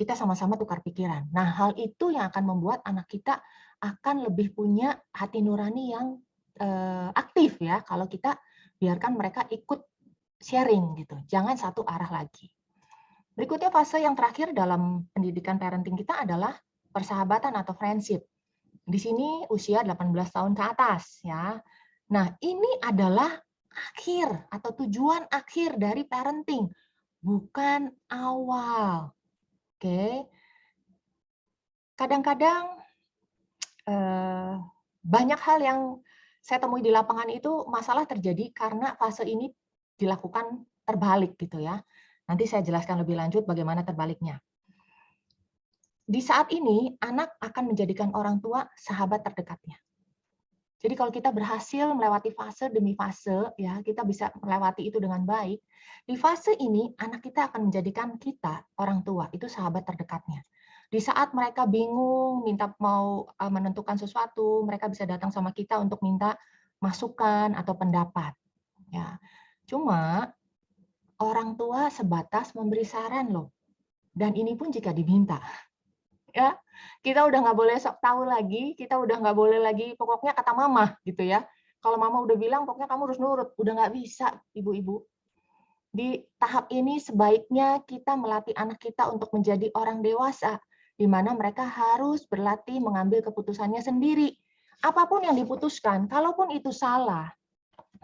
Kita sama-sama tukar pikiran. Nah, hal itu yang akan membuat anak kita akan lebih punya hati nurani yang aktif ya, kalau kita biarkan mereka ikut sharing gitu. Jangan satu arah lagi. Berikutnya fase yang terakhir dalam pendidikan parenting kita adalah persahabatan atau friendship. Di sini usia 18 tahun ke atas ya. Nah, ini adalah akhir atau tujuan akhir dari parenting, bukan awal. Oke. Kadang-kadang banyak hal yang saya temui di lapangan itu masalah terjadi karena fase ini dilakukan terbalik gitu ya. Nanti saya jelaskan lebih lanjut bagaimana terbaliknya. Di saat ini, anak akan menjadikan orang tua sahabat terdekatnya. Jadi kalau kita berhasil melewati fase demi fase, ya kita bisa melewati itu dengan baik. Di fase ini, anak kita akan menjadikan kita, orang tua, itu sahabat terdekatnya. Di saat mereka bingung, minta mau menentukan sesuatu, mereka bisa datang sama kita untuk minta masukan atau pendapat. Ya, cuma orang tua sebatas memberi saran loh. Dan ini pun jika diminta. Ya, kita udah nggak boleh sok tahu lagi, kita udah nggak boleh lagi, pokoknya kata mama gitu ya. Kalau mama udah bilang, pokoknya kamu harus nurut. Udah nggak bisa, ibu-ibu. Di tahap ini sebaiknya kita melatih anak kita untuk menjadi orang dewasa di mana mereka harus berlatih mengambil keputusannya sendiri. Apapun yang diputuskan, kalaupun itu salah,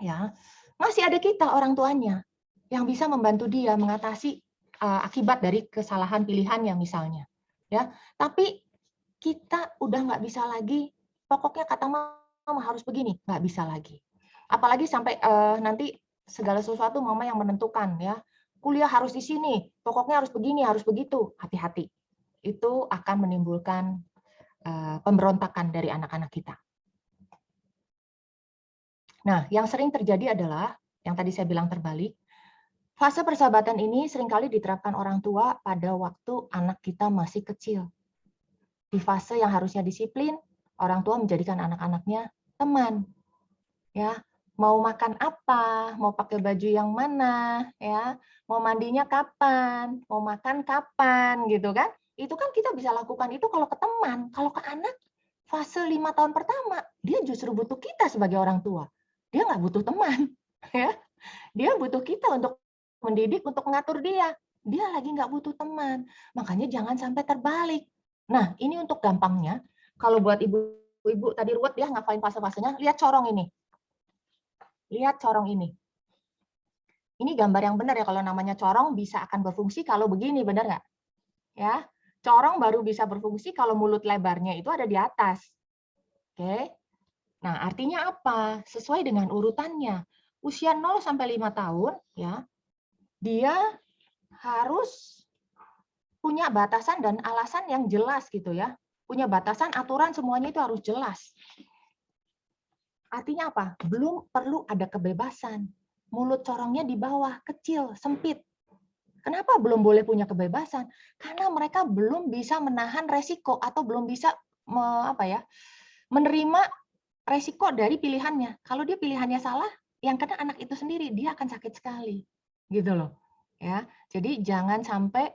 ya masih ada kita orang tuanya yang bisa membantu dia mengatasi akibat dari kesalahan pilihannya misalnya. Ya, tapi kita udah nggak bisa lagi. Pokoknya kata mama harus begini, nggak bisa lagi. Apalagi sampai nanti segala sesuatu mama yang menentukan ya. Kuliah harus di sini, pokoknya harus begini, harus begitu. Hati-hati. Itu akan menimbulkan pemberontakan dari anak-anak kita. Nah, yang sering terjadi adalah, yang tadi saya bilang terbalik, fase persahabatan ini seringkali diterapkan orang tua pada waktu anak kita masih kecil. Di fase yang harusnya disiplin, orang tua menjadikan anak-anaknya teman. Ya, mau makan apa, mau pakai baju yang mana, ya, mau mandinya kapan, mau makan kapan, gitu kan? Itu kan kita bisa lakukan itu kalau ke teman, kalau ke anak fase 5 tahun pertama, dia justru butuh kita sebagai orang tua. Dia nggak butuh teman, ya. Dia butuh kita untuk mendidik, untuk mengatur dia. Dia lagi nggak butuh teman. Makanya jangan sampai terbalik. Nah, ini untuk gampangnya, kalau buat ibu-ibu tadi ruwet ya ngafalin fase-fasenya, lihat corong ini. Lihat corong ini. Ini gambar yang benar ya, kalau namanya corong bisa akan berfungsi kalau begini, benar nggak? Ya, corong baru bisa berfungsi kalau mulut lebarnya itu ada di atas. Oke. Nah, artinya apa? Sesuai dengan urutannya. Usia 0 sampai 5 tahun ya, dia harus punya batasan dan alasan yang jelas gitu ya. Punya batasan, aturan semuanya itu harus jelas. Artinya apa? Belum perlu ada kebebasan. Mulut corongnya di bawah, kecil, sempit. Kenapa belum boleh punya kebebasan? Karena mereka belum bisa menahan resiko atau belum bisa menerima resiko dari pilihannya. Kalau dia pilihannya salah, yang kena anak itu sendiri, dia akan sakit sekali. Gitu loh. Ya. Jadi jangan sampai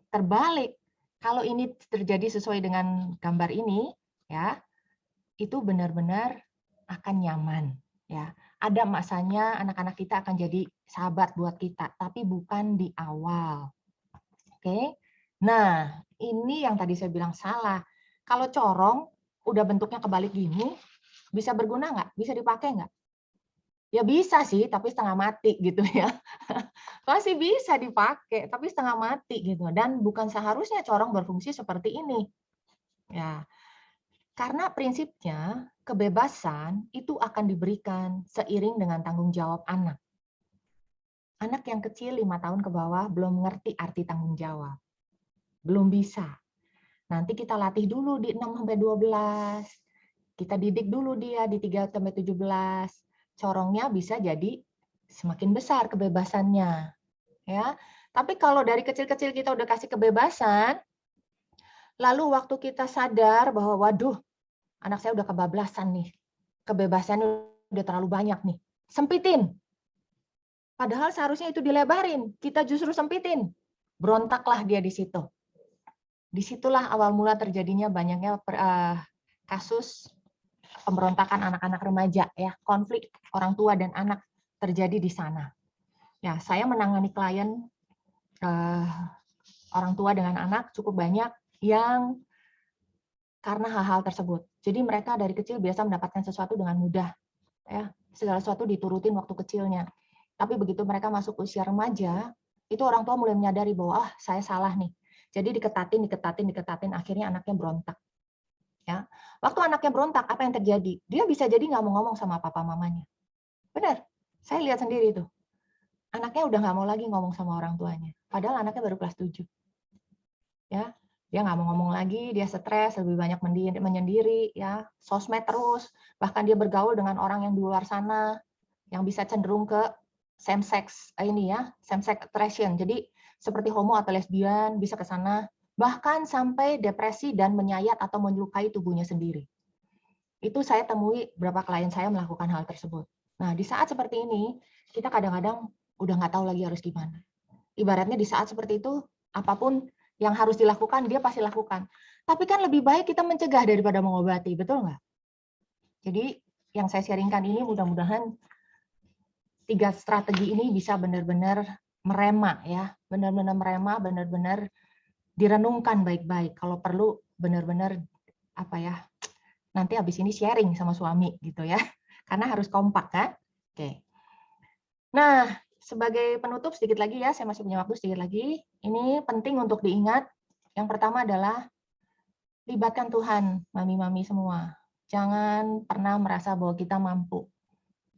terbalik. Kalau ini terjadi sesuai dengan gambar ini, ya, itu benar-benar akan nyaman. Ya, ada masanya anak-anak kita akan jadi sahabat buat kita, tapi bukan di awal. Oke. Nah, ini yang tadi saya bilang salah. Kalau corong udah bentuknya kebalik gini, bisa berguna nggak? Bisa dipakai nggak? Ya bisa sih, tapi setengah mati gitu ya. Masih bisa dipakai, tapi setengah mati gitu. Dan bukan seharusnya corong berfungsi seperti ini. Ya, karena prinsipnya kebebasan itu akan diberikan seiring dengan tanggung jawab anak. Anak yang kecil 5 tahun ke bawah belum ngerti arti tanggung jawab. Belum bisa. Nanti kita latih dulu di 6 sampai 12. Kita didik dulu dia di 3 sampai 17. Corongnya bisa jadi semakin besar kebebasannya. Ya. Tapi kalau dari kecil-kecil kita udah kasih kebebasan, lalu waktu kita sadar bahwa waduh, anak saya udah kebablasan nih. Kebebasannya udah terlalu banyak nih. Sempitin. Padahal seharusnya itu dilebarin. Kita justru sempitin. Berontaklah dia di situ. Disitulah awal mula terjadinya banyaknya kasus pemberontakan anak-anak remaja, ya, konflik orang tua dan anak terjadi di sana. Ya, saya menangani klien orang tua dengan anak cukup banyak yang karena hal-hal tersebut. Jadi mereka dari kecil biasa mendapatkan sesuatu dengan mudah, ya, segala sesuatu diturutin waktu kecilnya. Tapi begitu mereka masuk usia remaja, itu orang tua mulai menyadari bahwa saya salah nih. Jadi diketatin, akhirnya anaknya berontak. Ya, waktu anaknya berontak, apa yang terjadi? Dia bisa jadi nggak mau ngomong sama papa mamanya. Benar, saya lihat sendiri tuh. Anaknya udah nggak mau lagi ngomong sama orang tuanya. Padahal anaknya baru kelas 7. Ya, dia nggak mau ngomong lagi, dia stres, lebih banyak menyendiri, ya, sosmed terus, bahkan dia bergaul dengan orang yang di luar sana, yang bisa cenderung ke same sex same sex attraction. Jadi seperti homo atau lesbian bisa ke sana, bahkan sampai depresi dan menyayat atau menyukai tubuhnya sendiri. Itu saya temui beberapa klien saya melakukan hal tersebut. Nah, di saat seperti ini, kita kadang-kadang udah nggak tahu lagi harus gimana. Ibaratnya di saat seperti itu, apapun yang harus dilakukan, dia pasti lakukan. Tapi kan lebih baik kita mencegah daripada mengobati, betul nggak? Jadi yang saya sharingkan ini mudah-mudahan 3 strategi ini bisa benar-benar merema, ya, benar-benar merema, benar-benar direnungkan baik-baik. Kalau perlu benar-benar apa ya, nanti habis ini sharing sama suami gitu ya. Karena harus kompak kan? Oke. Nah, sebagai penutup sedikit lagi ya, saya masih punya waktu sedikit lagi. Ini penting untuk diingat. Yang pertama adalah libatkan Tuhan, mami-mami semua. Jangan pernah merasa bahwa kita mampu.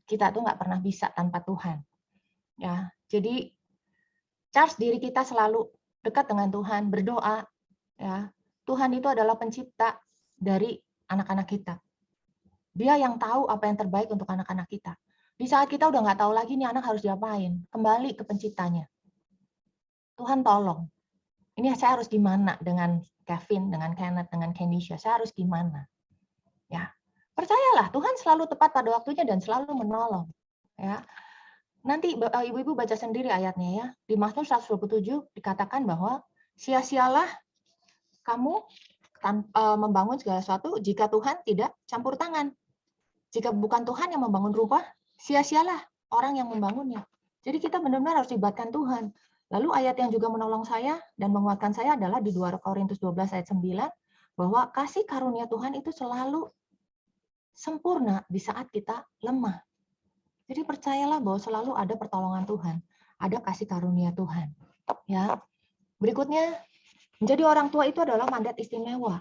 Kita tuh nggak pernah bisa tanpa Tuhan. Ya, jadi charge diri kita selalu dekat dengan Tuhan, berdoa. Ya, Tuhan itu adalah pencipta dari anak-anak kita. Dia yang tahu apa yang terbaik untuk anak-anak kita. Di saat kita udah nggak tahu lagi nih anak harus diapain, kembali ke penciptanya. Tuhan tolong. Ini saya harus gimana dengan Kevin, dengan Kenneth, dengan Kenisha. Saya harus gimana? Ya, percayalah Tuhan selalu tepat pada waktunya dan selalu menolong. Ya, nanti ibu-ibu baca sendiri ayatnya ya. Di Mazmur 127 dikatakan bahwa sia-sialah kamu membangun segala sesuatu jika Tuhan tidak campur tangan. Jika bukan Tuhan yang membangun rumah, sia-sialah orang yang membangunnya. Jadi kita benar-benar harus libatkan Tuhan. Lalu ayat yang juga menolong saya dan menguatkan saya adalah di 2 Korintus 12 ayat 9, bahwa kasih karunia Tuhan itu selalu sempurna di saat kita lemah. Jadi percayalah bahwa selalu ada pertolongan Tuhan, ada kasih karunia Tuhan. Ya. Berikutnya, menjadi orang tua itu adalah mandat istimewa.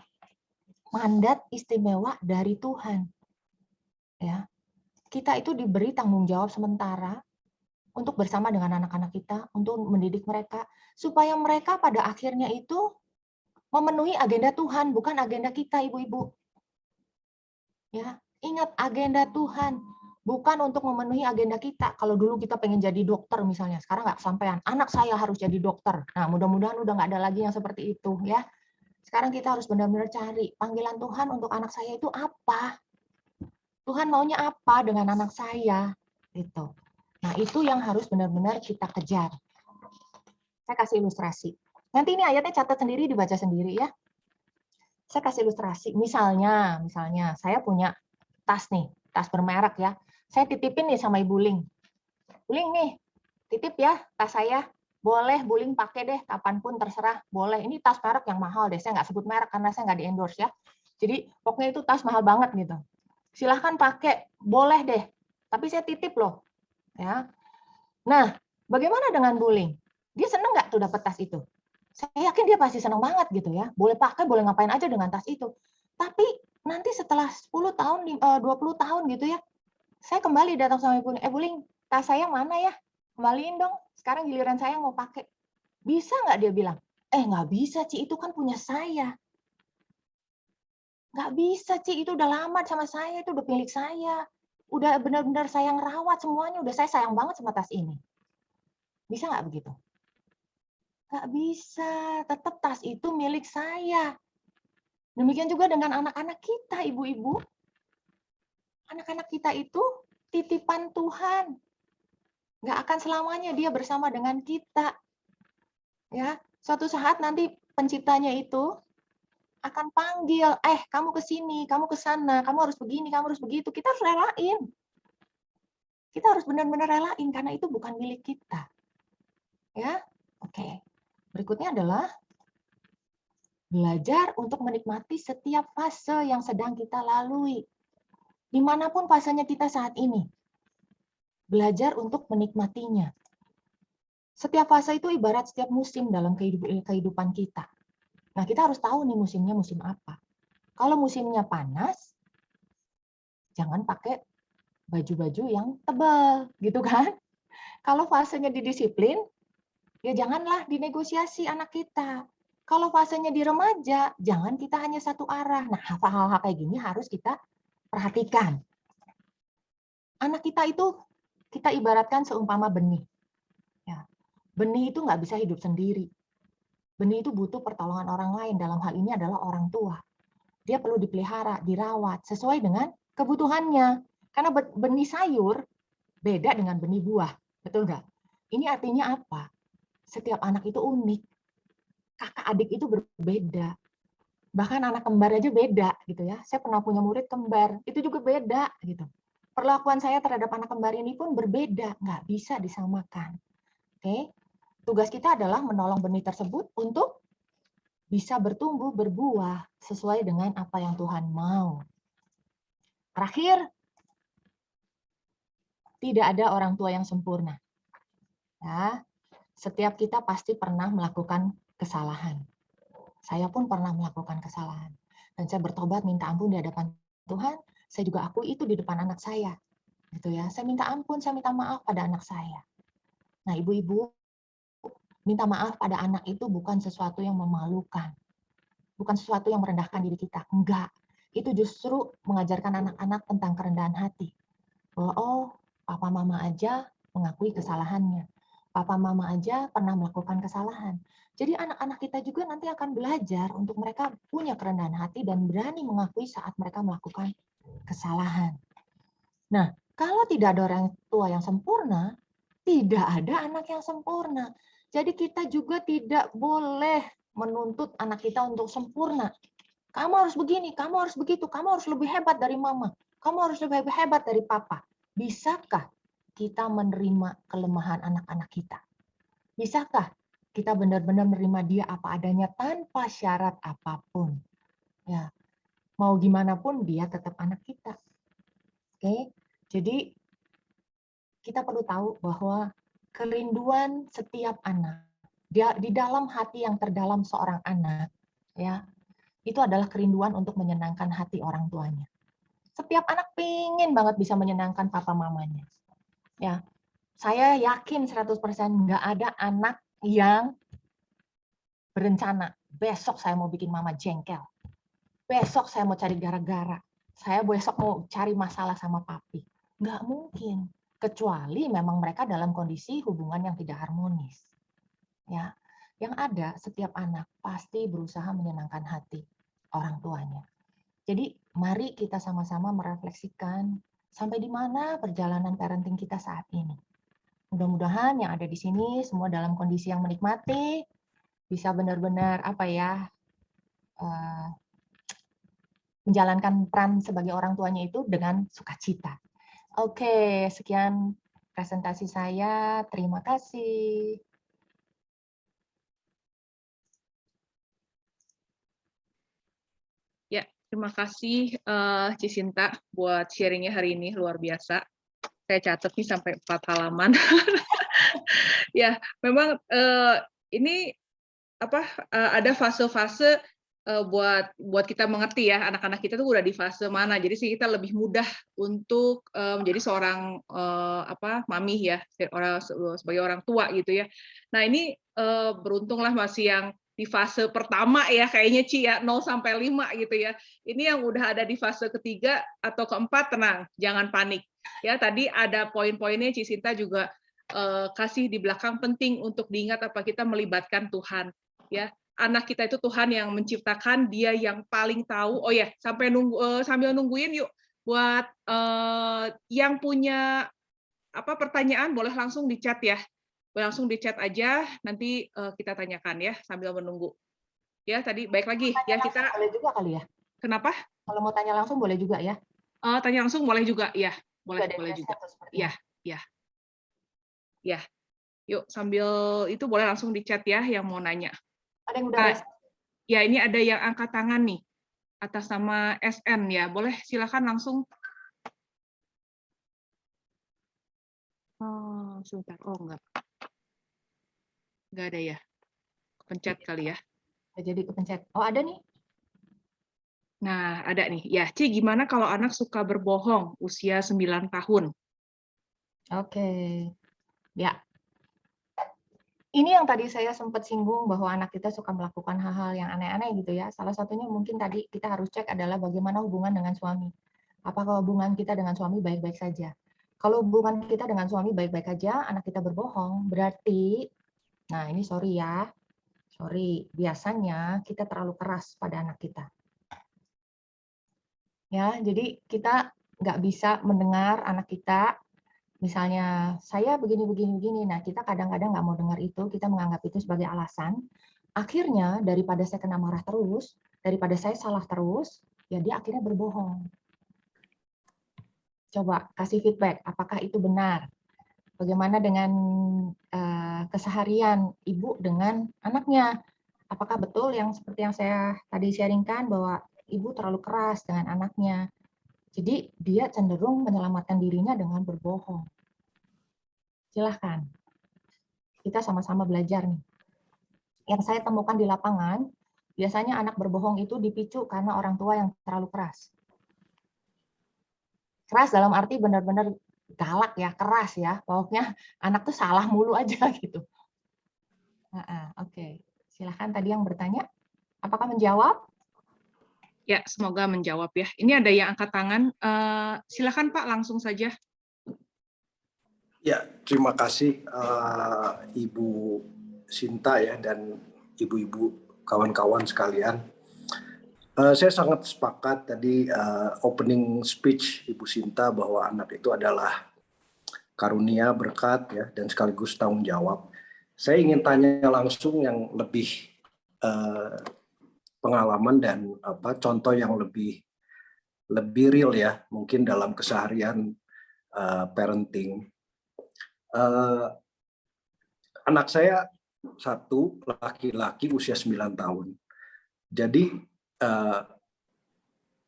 Mandat istimewa dari Tuhan. Ya. Kita itu diberi tanggung jawab sementara untuk bersama dengan anak-anak kita, untuk mendidik mereka, supaya mereka pada akhirnya itu memenuhi agenda Tuhan, bukan agenda kita, ibu-ibu. Ya, ingat agenda Tuhan, bukan untuk memenuhi agenda kita. Kalau dulu kita pengen jadi dokter misalnya, sekarang nggak kesampaian. Anak saya harus jadi dokter. Nah, mudah-mudahan udah nggak ada lagi yang seperti itu, ya. Sekarang kita harus benar-benar cari panggilan Tuhan untuk anak saya itu apa. Tuhan maunya apa dengan anak saya, gitu. Nah, itu yang harus benar-benar kita kejar. Saya kasih ilustrasi. Nanti ini ayatnya catat sendiri, dibaca sendiri ya. Saya kasih ilustrasi. Misalnya saya punya tas nih, tas bermerek ya. Saya titipin nih sama Ibu Ling. Bu Ling nih, titip ya tas saya. Boleh Bu Ling pakai deh, kapanpun terserah. Boleh. Ini tas merek yang mahal deh. Saya nggak sebut merek karena saya nggak di-endorse ya. Jadi pokoknya itu tas mahal banget gitu. Silahkan pakai, boleh deh. Tapi saya titip loh. Ya. Nah, bagaimana dengan Bu Ling? Dia seneng nggak tuh dapat tas itu? Saya yakin dia pasti senang banget gitu ya. Boleh pakai, boleh ngapain aja dengan tas itu. Tapi nanti setelah 10 tahun, 20 tahun gitu ya, saya kembali datang sama Ibu, Bu Ling, tas saya mana ya? Kembaliin dong, sekarang giliran saya mau pakai. Bisa nggak dia bilang? Nggak bisa, Ci, itu kan punya saya. Nggak bisa, Ci, itu udah lama sama saya, itu udah milik saya. Udah benar-benar saya ngerawat semuanya, udah saya sayang banget sama tas ini. Bisa nggak begitu? Nggak bisa, tetap tas itu milik saya. Demikian juga dengan anak-anak kita, ibu-ibu. Anak-anak kita itu titipan Tuhan. Nggak akan selamanya dia bersama dengan kita. Ya, suatu saat nanti penciptanya itu akan panggil, kamu ke sini, kamu ke sana, kamu harus begini, kamu harus begitu. Kita harus relain. Kita harus benar-benar relain karena itu bukan milik kita. Ya, oke. Berikutnya adalah belajar untuk menikmati setiap fase yang sedang kita lalui. Dimanapun fasenya kita saat ini. Belajar untuk menikmatinya. Setiap fase itu ibarat setiap musim dalam kehidupan kita. Nah, kita harus tahu nih musimnya musim apa. Kalau musimnya panas, jangan pakai baju-baju yang tebal, gitu kan? Kalau fasenya didisiplin, ya janganlah dinegosiasi anak kita. Kalau fasenya di remaja, jangan kita hanya satu arah. Nah, hal-hal kayak gini harus kita perhatikan. Anak kita itu kita ibaratkan seumpama benih. Ya, benih itu nggak bisa hidup sendiri. Benih itu butuh pertolongan orang lain. Dalam hal ini adalah orang tua. Dia perlu dipelihara, dirawat sesuai dengan kebutuhannya. Karena benih sayur beda dengan benih buah, betul nggak? Ini artinya apa? Setiap anak itu unik. Kakak adik itu berbeda. Bahkan anak kembar aja beda gitu ya. Saya pernah punya murid kembar, itu juga beda gitu. Perlakuan saya terhadap anak kembar ini pun berbeda, nggak bisa disamakan. Oke, tugas kita adalah menolong benih tersebut untuk bisa bertumbuh, berbuah sesuai dengan apa yang Tuhan mau. Terakhir, tidak ada orang tua yang sempurna. Ya, setiap kita pasti pernah melakukan kesalahan. Saya pun pernah melakukan kesalahan. Dan saya bertobat minta ampun di hadapan Tuhan. Saya juga akui itu di depan anak saya. Gitu ya. Saya minta ampun, saya minta maaf pada anak saya. Nah, ibu-ibu, minta maaf pada anak itu bukan sesuatu yang memalukan. Bukan sesuatu yang merendahkan diri kita. Enggak. Itu justru mengajarkan anak-anak tentang kerendahan hati. Bahwa, oh, papa mama aja mengakui kesalahannya. Papa mama aja pernah melakukan kesalahan. Jadi anak-anak kita juga nanti akan belajar untuk mereka punya kerendahan hati dan berani mengakui saat mereka melakukan kesalahan. Nah, kalau tidak ada orang tua yang sempurna, tidak ada anak yang sempurna. Jadi kita juga tidak boleh menuntut anak kita untuk sempurna. Kamu harus begini, kamu harus begitu, kamu harus lebih hebat dari mama, kamu harus lebih hebat dari papa. Bisakah kita menerima kelemahan anak-anak kita? Bisakah kita benar-benar menerima dia apa adanya tanpa syarat apapun? Ya, mau gimana pun dia tetap anak kita. Oke, jadi kita perlu tahu bahwa kerinduan setiap anak, dia di dalam hati yang terdalam seorang anak, ya, itu adalah kerinduan untuk menyenangkan hati orang tuanya. Setiap anak pingin banget bisa menyenangkan papa mamanya. Ya, saya yakin 100% nggak ada anak yang berencana, besok saya mau bikin mama jengkel. Besok saya mau cari gara-gara. Saya besok mau cari masalah sama papi. Nggak mungkin. Kecuali memang mereka dalam kondisi hubungan yang tidak harmonis. Ya, yang ada setiap anak pasti berusaha menyenangkan hati orang tuanya. Jadi mari kita sama-sama merefleksikan sampai di mana perjalanan parenting kita saat ini. Mudah-mudahan yang ada di sini semua dalam kondisi yang menikmati, bisa benar-benar menjalankan peran sebagai orang tuanya itu dengan sukacita. Oke, sekian presentasi saya. Terima kasih. Ya, terima kasih Cisinta buat sharingnya hari ini, luar biasa. Saya catat nih sampai 4 halaman. Ya, memang ini ada fase-fase buat kita mengerti ya, anak-anak kita tuh udah di fase mana. Jadi sih kita lebih mudah untuk menjadi seorang mami ya, sebagai orang tua gitu ya. Nah, ini beruntunglah masih yang di fase pertama ya kayaknya Ci ya, 0 sampai 5 gitu ya. Ini yang udah ada di fase ketiga atau keempat, tenang, jangan panik. Ya, tadi ada poin-poinnya Ci Sinta juga kasih di belakang, penting untuk diingat apa kita melibatkan Tuhan ya. Anak kita itu Tuhan yang menciptakan, dia yang paling tahu. Oh ya, sambil nungguin yuk buat yang punya pertanyaan boleh langsung di chat ya. Langsung di chat aja, nanti kita tanyakan ya sambil menunggu. Ya, tadi baik lagi ya kita. Boleh juga kali ya? Kenapa? Kalau mau tanya langsung boleh juga ya? Tanya langsung boleh juga ya. Boleh juga. Ya, ya. Ya. Yuk sambil itu boleh langsung di chat ya yang mau nanya. Ada yang udah rest? Ya, ini ada yang angkat tangan nih atas nama SN ya. Boleh silakan langsung. Oh, sebentar. Oh, enggak. Enggak ada ya. Pencet kali ya. Jadi kepencet. Oh, ada nih. Nah, ada nih. Ya, Ci, gimana kalau anak suka berbohong usia 9 tahun? Oke. Ya. Ini yang tadi saya sempat singgung bahwa anak kita suka melakukan hal-hal yang aneh-aneh gitu ya. Salah satunya mungkin tadi kita harus cek adalah bagaimana hubungan dengan suami. Apakah hubungan kita dengan suami baik-baik saja? Kalau hubungan kita dengan suami baik-baik saja, anak kita berbohong, berarti, nah ini sorry ya, biasanya kita terlalu keras pada anak kita. Ya, jadi kita nggak bisa mendengar anak kita, misalnya saya begini. Nah, kita kadang-kadang nggak mau dengar itu, kita menganggap itu sebagai alasan. Akhirnya daripada saya kena marah terus, daripada saya salah terus, ya dia akhirnya berbohong. Coba kasih feedback, apakah itu benar? Bagaimana dengan keseharian ibu dengan anaknya? apakah betul yang seperti yang saya tadi sharingkan bahwa ibu terlalu keras dengan anaknya. Jadi dia cenderung menyelamatkan dirinya dengan berbohong. Silahkan, kita sama-sama belajar nih. Yang saya temukan di lapangan, biasanya anak berbohong itu dipicu karena orang tua yang terlalu keras. Keras dalam arti benar-benar galak ya, keras ya. Pokoknya anak tuh salah mulu aja gitu. Oke. Silahkan tadi yang bertanya. Apakah menjawab? Ya, semoga menjawab ya. Ini ada yang angkat tangan. Silakan Pak, langsung saja. Ya, terima kasih Ibu Sinta ya dan ibu-ibu kawan-kawan sekalian. Saya sangat sepakat tadi opening speech Ibu Sinta bahwa anak itu adalah karunia, berkat ya dan sekaligus tanggung jawab. Saya ingin tanya langsung yang lebih pengalaman dan contoh yang lebih real ya, mungkin dalam keseharian parenting. Anak saya satu laki-laki usia 9 tahun. Jadi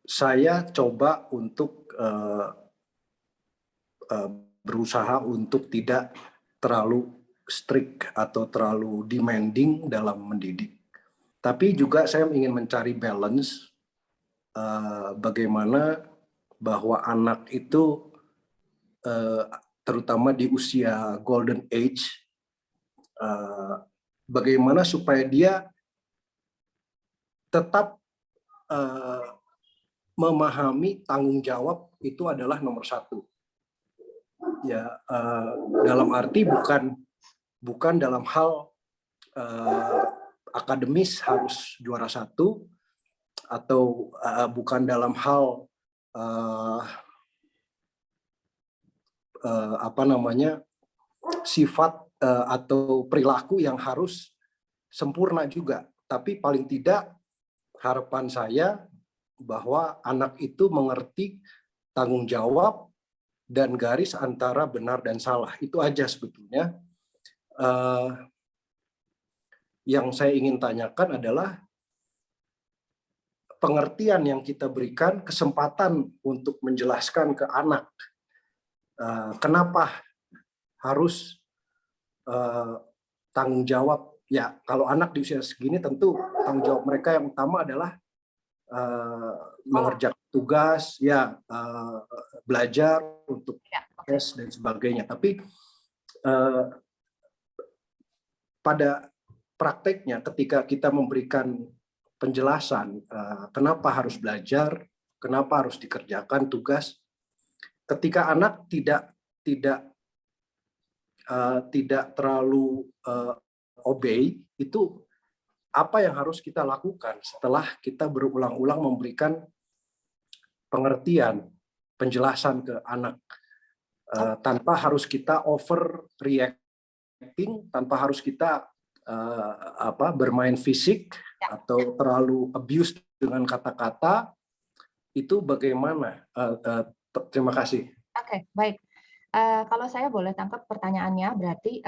saya coba untuk berusaha untuk tidak terlalu strict atau terlalu demanding dalam mendidik. Tapi juga saya ingin mencari balance bagaimana bahwa anak itu terutama di usia golden age, bagaimana supaya dia tetap memahami tanggung jawab itu adalah nomor satu. Ya, dalam arti bukan dalam hal akademis harus juara satu, atau bukan dalam hal sifat atau perilaku yang harus sempurna juga. Tapi paling tidak harapan saya bahwa anak itu mengerti tanggung jawab dan garis antara benar dan salah. Itu aja sebetulnya. Yang saya ingin tanyakan adalah pengertian yang kita berikan, kesempatan untuk menjelaskan ke anak kenapa harus tanggung jawab. Ya, kalau anak di usia segini tentu tanggung jawab mereka yang utama adalah mengerjakan tugas, ya belajar untuk tes dan sebagainya. Tapi pada prakteknya ketika kita memberikan penjelasan kenapa harus belajar, kenapa harus dikerjakan tugas, ketika anak tidak terlalu obey, itu apa yang harus kita lakukan setelah kita berulang-ulang memberikan pengertian, penjelasan ke anak tanpa harus kita overreacting, tanpa harus kita bermain fisik atau terlalu abuse dengan kata-kata. Itu bagaimana? Terima kasih. Oke, baik. Kalau saya boleh tangkap pertanyaannya, berarti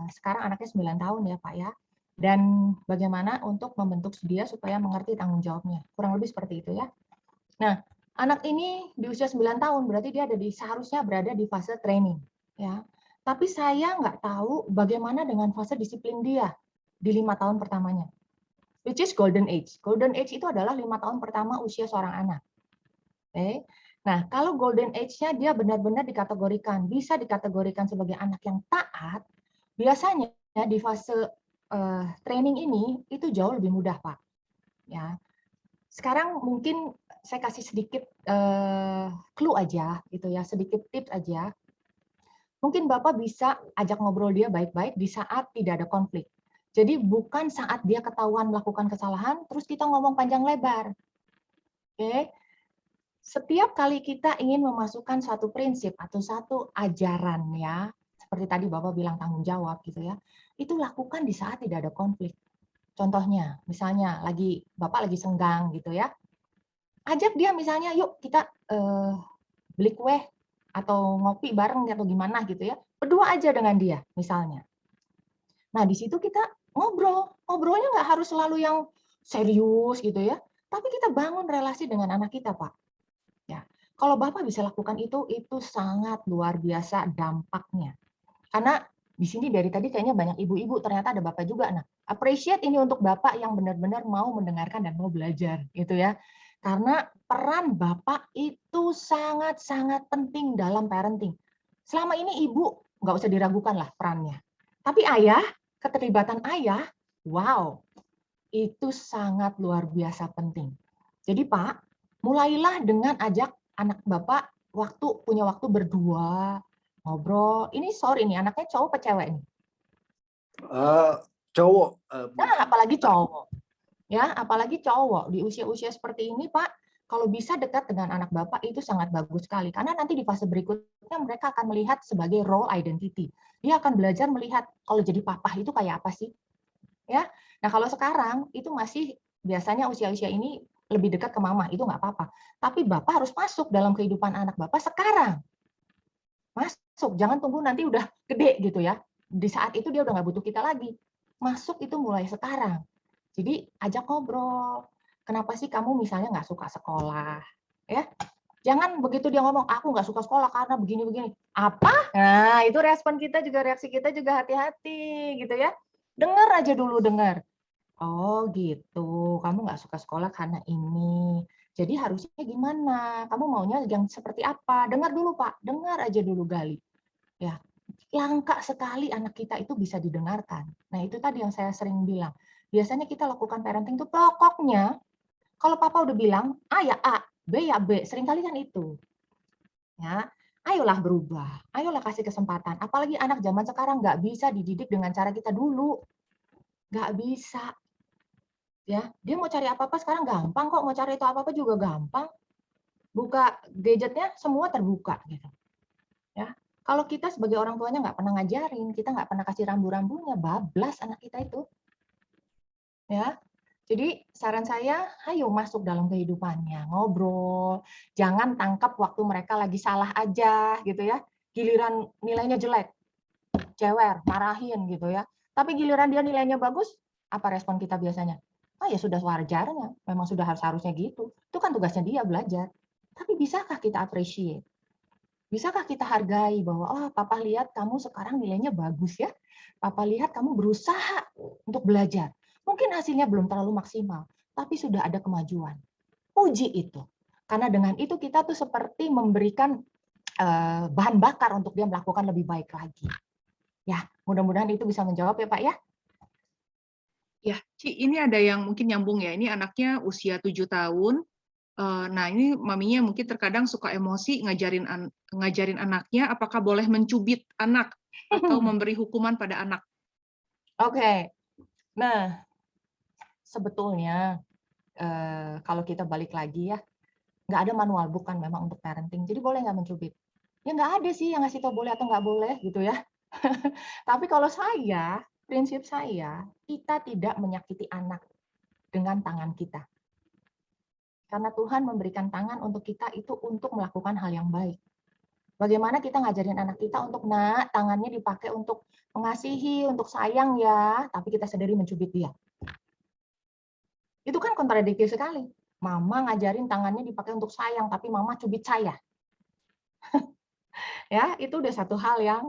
sekarang anaknya 9 tahun ya Pak ya. Dan bagaimana untuk membentuk dia supaya mengerti tanggung jawabnya. Kurang lebih seperti itu ya. Nah, anak ini di usia 9 tahun berarti dia seharusnya berada di fase training. Ya. Tapi saya nggak tahu bagaimana dengan fase disiplin dia di 5 tahun pertamanya. Which is golden age. Golden age itu adalah 5 tahun pertama usia seorang anak. Oke. Nah, kalau golden age-nya dia benar-benar bisa dikategorikan sebagai anak yang taat, biasanya di fase training ini itu jauh lebih mudah, Pak. Ya. Sekarang mungkin saya kasih sedikit clue aja gitu ya, sedikit tips aja. Mungkin Bapak bisa ajak ngobrol dia baik-baik di saat tidak ada konflik. Jadi bukan saat dia ketahuan melakukan kesalahan terus kita ngomong panjang lebar. Oke. Setiap kali kita ingin memasukkan suatu prinsip atau satu ajaran ya, seperti tadi Bapak bilang tanggung jawab gitu ya, itu lakukan di saat tidak ada konflik. Contohnya, misalnya Bapak lagi senggang gitu ya, ajak dia misalnya, yuk kita beli kue atau ngopi bareng atau gimana gitu ya, berdua aja dengan dia misalnya. Nah di situ kita Ngobrolnya nggak harus selalu yang serius gitu ya, tapi kita bangun relasi dengan anak kita, Pak. Ya, kalau Bapak bisa lakukan itu sangat luar biasa dampaknya. Karena di sini dari tadi kayaknya banyak ibu-ibu, ternyata ada Bapak juga. Nah, appreciate ini untuk Bapak yang benar-benar mau mendengarkan dan mau belajar, gitu ya. Karena peran Bapak itu sangat-sangat penting dalam parenting. Selama ini ibu nggak usah diragukan lah perannya. Tapi ayah, keterlibatan ayah, wow, itu sangat luar biasa penting. Jadi Pak, mulailah dengan ajak anak Bapak punya waktu berdua, ngobrol. Ini sorry nih, anaknya cowok apa cewek nih? Cowok, Bu. Nah, apalagi cowok. Ya, apalagi cowok di usia-usia seperti ini, Pak, kalau bisa dekat dengan anak Bapak itu sangat bagus sekali. Karena nanti di fase berikutnya mereka akan melihat sebagai role identity. Dia akan belajar melihat kalau jadi papa itu kayak apa sih? Ya. Nah, kalau sekarang itu masih biasanya usia-usia ini lebih dekat ke mama, itu nggak apa-apa. Tapi Bapak harus masuk dalam kehidupan anak Bapak sekarang. Masuk, jangan tunggu nanti udah gede gitu ya. Di saat itu dia udah nggak butuh kita lagi. Masuk itu mulai sekarang. Jadi ajak ngobrol. Kenapa sih kamu misalnya nggak suka sekolah? Ya, jangan begitu dia ngomong, aku nggak suka sekolah karena begini-begini. Apa? Nah, itu respon kita juga, reaksi kita juga hati-hati gitu ya. Dengar aja dulu, dengar. Oh gitu, kamu nggak suka sekolah karena ini. Jadi harusnya gimana? Kamu maunya yang seperti apa? Dengar dulu Pak, dengar aja dulu Gali. Ya, langka sekali anak kita itu bisa didengarkan. Nah itu tadi yang saya sering bilang. Biasanya kita lakukan parenting itu pokoknya, kalau papa udah bilang A ya A, B ya B, seringkali kan itu. Ya, ayolah berubah, ayolah kasih kesempatan. Apalagi anak zaman sekarang nggak bisa dididik dengan cara kita dulu, nggak bisa. Ya, dia mau cari apa-apa sekarang gampang kok, mau cari itu apa-apa juga gampang. Buka gadgetnya semua terbuka gitu. Ya, kalau kita sebagai orang tuanya nggak pernah ngajarin, kita nggak pernah kasih rambu-rambunya, bablas anak kita itu. Ya, jadi saran saya, ayo masuk dalam kehidupannya, ngobrol, jangan tangkap waktu mereka lagi salah aja gitu ya. Giliran nilainya jelek, cewer, marahin gitu ya. Tapi giliran dia nilainya bagus, apa respon kita biasanya? Oh ya sudah wajarnya, memang sudah harusnya gitu. Itu kan tugasnya dia belajar. Tapi bisakah kita appreciate? Bisakah kita hargai bahwa, oh papa lihat kamu sekarang nilainya bagus ya. Papa lihat kamu berusaha untuk belajar. Mungkin hasilnya belum terlalu maksimal, tapi sudah ada kemajuan. Puji itu. Karena dengan itu kita tuh seperti memberikan bahan bakar untuk dia melakukan lebih baik lagi. Ya, mudah-mudahan itu bisa menjawab ya Pak ya. Ya, Ci, ini ada yang mungkin nyambung ya. Ini anaknya usia 7 tahun. Nah, ini maminya mungkin terkadang suka emosi ngajarin anaknya, apakah boleh mencubit anak atau memberi hukuman pada anak? Oke. Nah, sebetulnya kalau kita balik lagi ya, nggak ada manual bukan memang untuk parenting. Jadi boleh nggak mencubit? Ya nggak ada sih yang ngasih tahu boleh atau nggak boleh gitu ya. Tapi kalau saya, prinsip saya, kita tidak menyakiti anak dengan tangan kita. Karena Tuhan memberikan tangan untuk kita itu untuk melakukan hal yang baik. Bagaimana kita ngajarin anak kita untuk, nak, tangannya dipakai untuk mengasihi, untuk sayang ya, tapi kita sendiri mencubit dia. Itu kan kontradiktif sekali. Mama ngajarin tangannya dipakai untuk sayang, tapi mama cubit saya. Ya, itu udah satu hal yang